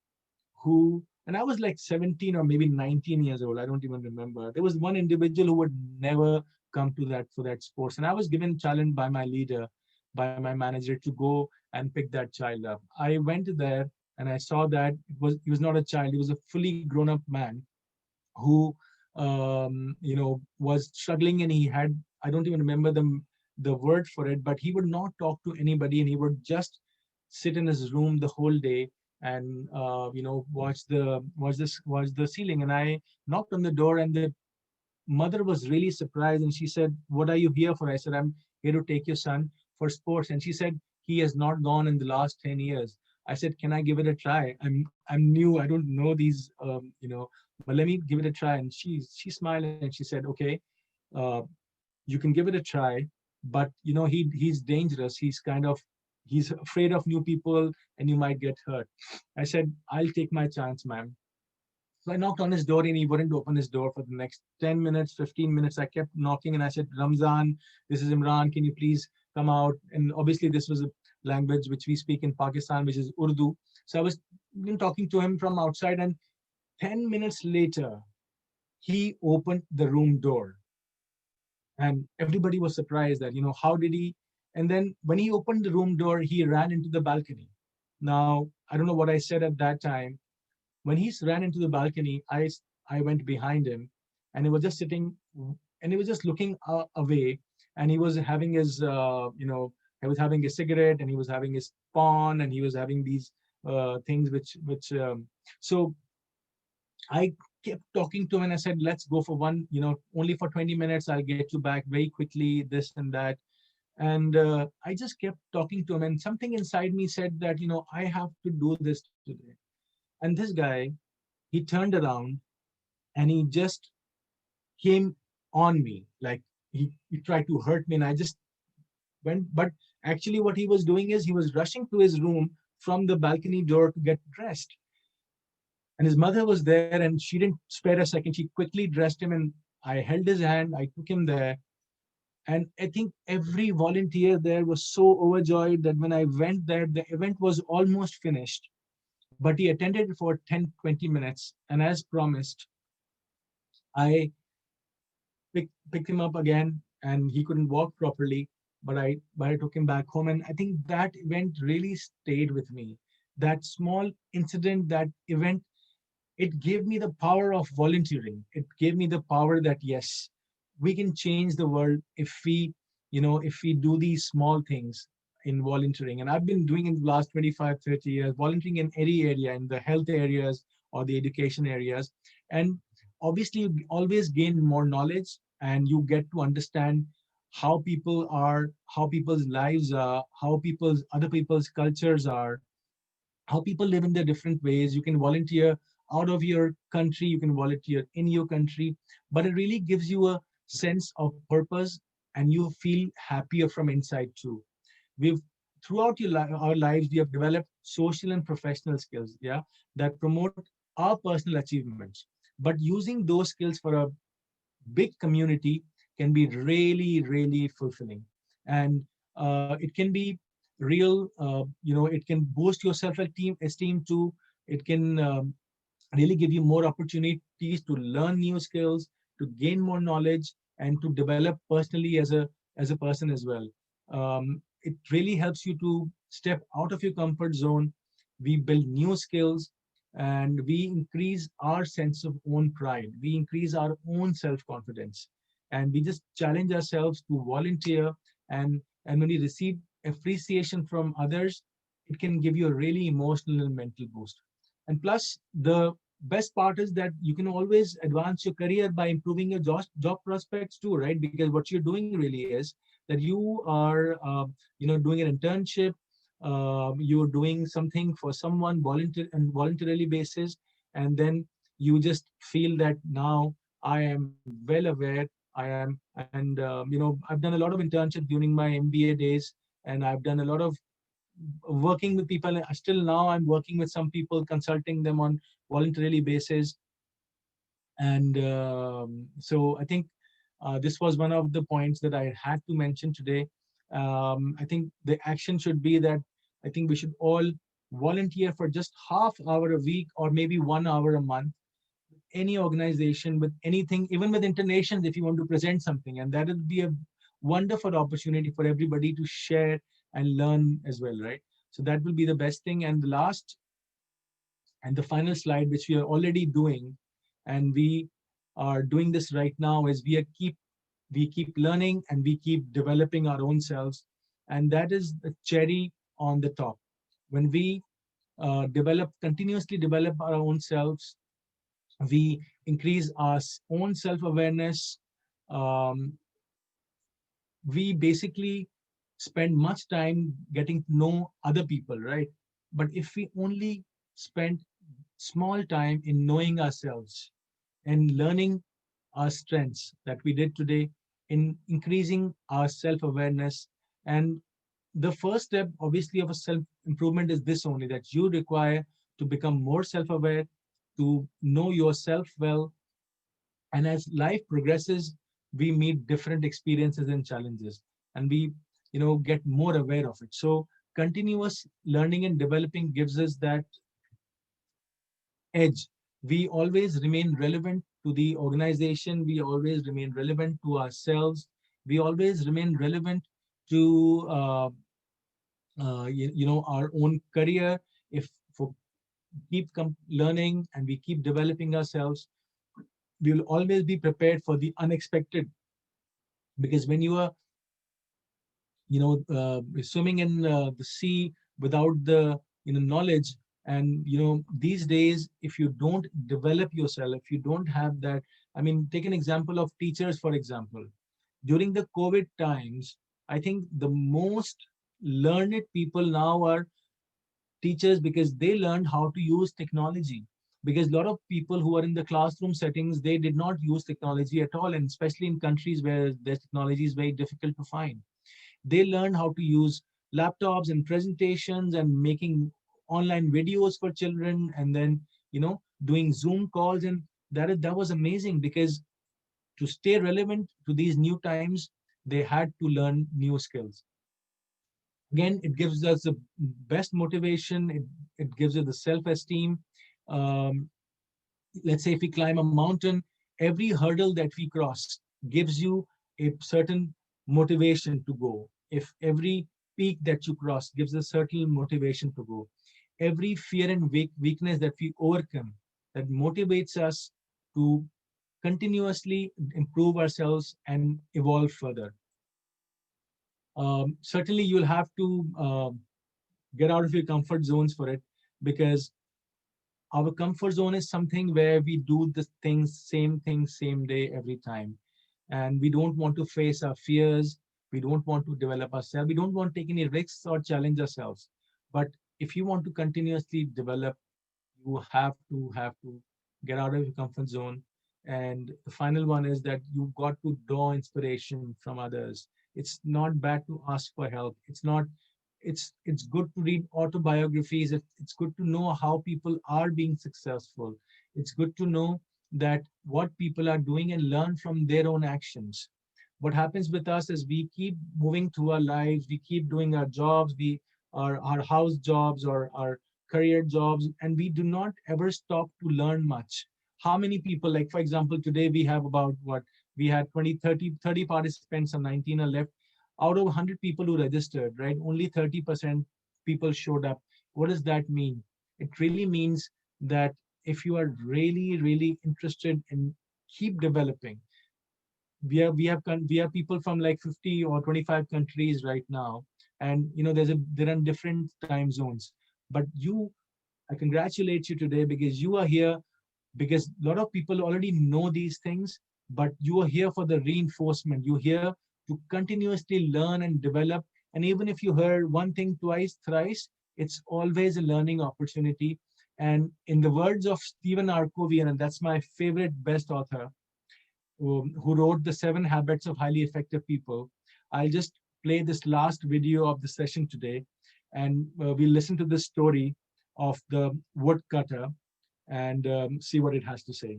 who, and I was like 17 or maybe 19 years old, I don't even remember. There was one individual who would never come to that for that sports. And I was given challenge by my leader, by my manager, to go and pick that child up. I went there and I saw that he was not a child, he was a fully grown up man who was struggling, and he had, I don't even remember the word for it, but he would not talk to anybody, and he would just sit in his room the whole day and watch the ceiling. And I knocked on the door, and the mother was really surprised, and she said, what are you here for? I said, I'm here to take your son for sports. And she said, he has not gone in the last 10 years. I said, can I give it a try? I'm new, I don't know these but let me give it a try. And she smiled and she said, okay, uh, you can give it a try, but he's dangerous. He's afraid of new people, and you might get hurt. I said, I'll take my chance, ma'am. So I knocked on his door, and he wouldn't open his door for the next 10 minutes, 15 minutes. I kept knocking, and I said, Ramzan, this is Imran, can you please come out? And obviously this was a language which we speak in Pakistan, which is Urdu. So I was talking to him from outside, and 10 minutes later, he opened the room door. And everybody was surprised that, how did he? And then when he opened the room door, he ran into the balcony. Now, I don't know what I said at that time. When he ran into the balcony, I went behind him, and he was just sitting, and he was just looking away, and he was having his, he was having a cigarette, and he was having his pawn, and he was having these things so I kept talking to him, and I said, let's go for one, only for 20 minutes. I'll get you back very quickly, this and that. And I just kept talking to him, and something inside me said that, I have to do this today. And this guy, he turned around and he just came on me. Like he tried to hurt me, and I just went. But actually what he was doing is he was rushing to his room from the balcony door to get dressed. And his mother was there, and she didn't spare a second. She quickly dressed him, and I held his hand. I took him there. And I think every volunteer there was so overjoyed that when I went there, the event was almost finished. But he attended for 10, 20 minutes. And as promised, I picked him up again, and he couldn't walk properly. But I took him back home. And I think that event really stayed with me. That small incident, that event, it gave me the power of volunteering. It gave me the power that, yes, we can change the world if we do these small things in volunteering. And I've been doing in the last 25, 30 years, volunteering in any area, in the health areas or the education areas. And obviously, you always gain more knowledge, and you get to understand how people are, how people's lives are, how other people's cultures are, how people live in their different ways. You can volunteer out of your country, you can volunteer in your country, but it really gives you a sense of purpose, and you feel happier from inside too. We've throughout our lives, we have developed social and professional skills, yeah, that promote our personal achievements. But using those skills for a big community can be really, really fulfilling. And it can be real, it can boost your self-esteem too. It can really give you more opportunities to learn new skills, to gain more knowledge, and to develop personally as a person as well. It really helps you to step out of your comfort zone. We build new skills, and we increase our sense of own pride. We increase our own self-confidence, and we just challenge ourselves to volunteer. And when we receive appreciation from others, it can give you a really emotional and mental boost. And plus, the best part is that you can always advance your career by improving your job prospects too, right? Because what you're doing really is that you are, doing an internship. You're doing something for someone voluntarily basis, and then you just feel that now I am well aware. I am, and I've done a lot of internships during my MBA days, and I've done a lot of working with people. Still now I'm working with some people, consulting them on voluntarily basis. And so I think this was one of the points that I had to mention today. I think the action should be that I think we should all volunteer for just half hour a week, or maybe 1 hour a month, any organization with anything, even with internations, if you want to present something. And that would be a wonderful opportunity for everybody to share and learn as well, right? So that will be the best thing. And the last and the final slide, which we are already doing, and we are doing this right now, is we keep learning and we keep developing our own selves. And that is the cherry on the top. When we continuously develop our own selves, we increase our own self-awareness. Um, we basically spend much time getting to know other people, right? But if we only spend small time in knowing ourselves and learning our strengths that we did today, in increasing our self-awareness. And the first step, obviously, of a self-improvement is this only, that you require to become more self-aware, to know yourself well. And as life progresses, we meet different experiences and challenges, and we get more aware of it. So continuous learning and developing gives us that edge. We always remain relevant to the organization, we always remain relevant to ourselves, we always remain relevant to our own career. If for keep learning and we keep developing ourselves, we will always be prepared for the unexpected. Because when you are swimming in the sea without the knowledge, and these days, if you don't develop yourself, if you don't have that, I mean, take an example of teachers, for example. During the COVID times, I think the most learned people now are teachers, because they learned how to use technology. Because a lot of people who are in the classroom settings, they did not use technology at all, and especially in countries where the technology is very difficult to find. They learn how to use laptops and presentations and making online videos for children, and then doing Zoom calls. And that was amazing, because to stay relevant to these new times, they had to learn new skills. Again, it gives us the best motivation. It gives us the self-esteem. um, let's say if we climb a mountain, every hurdle that we cross gives you a certain motivation to go. If every peak that you cross gives a certain motivation to go, every fear and weakness that we overcome, that motivates us to continuously improve ourselves and evolve further. Certainly, you'll have to get out of your comfort zones for it, because Our comfort zone is something where we do the things, same day, every time. And we don't want to face our fears. We don't want to develop ourselves. We don't want to take any risks or challenge ourselves. But if you want to continuously develop, you have to get out of your comfort zone. And the final one is that you've got to draw inspiration from others. It's not bad to ask for help. It's good to read autobiographies. It's good to know how people are being successful. It's good to know that what people are doing and learn from their own actions. What happens with us is we keep moving through our lives, we keep doing our jobs, our house jobs or our career jobs, and we do not ever stop to learn much. How many people, like for example, today we have about what we had 20, 30 participants and 19 are left. Out of 100 people who registered, right, only 30% people showed up. What does that mean? It really means that if you are really, really interested in keep developing, we have people from like 50 or 25 countries right now, and there are different time zones. But I congratulate you today because you are here, because a lot of people already know these things, but you are here for the reinforcement. You're here to continuously learn and develop. And even if you heard one thing twice, thrice, it's always a learning opportunity. And in the words of Stephen R. Covey, and that's my favorite best author, who wrote The 7 Habits of Highly Effective People, I'll just play this last video of the session today, and we'll listen to the story of the woodcutter and see what it has to say.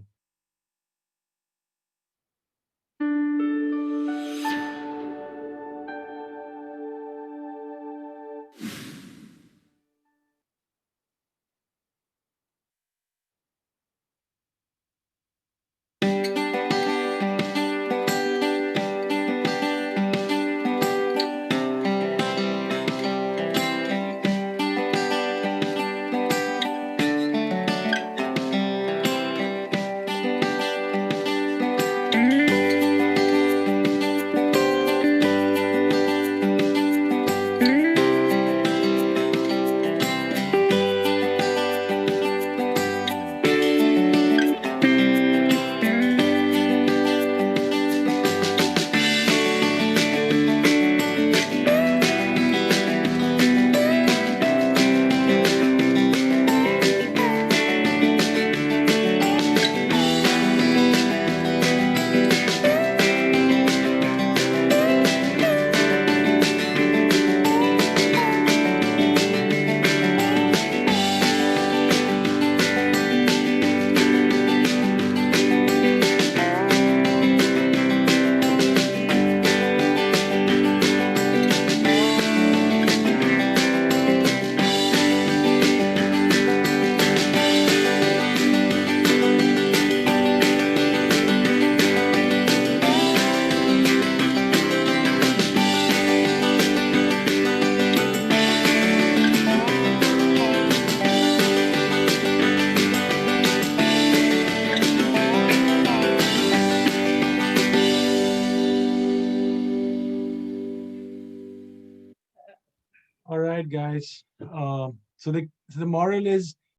All right, guys. So the moral is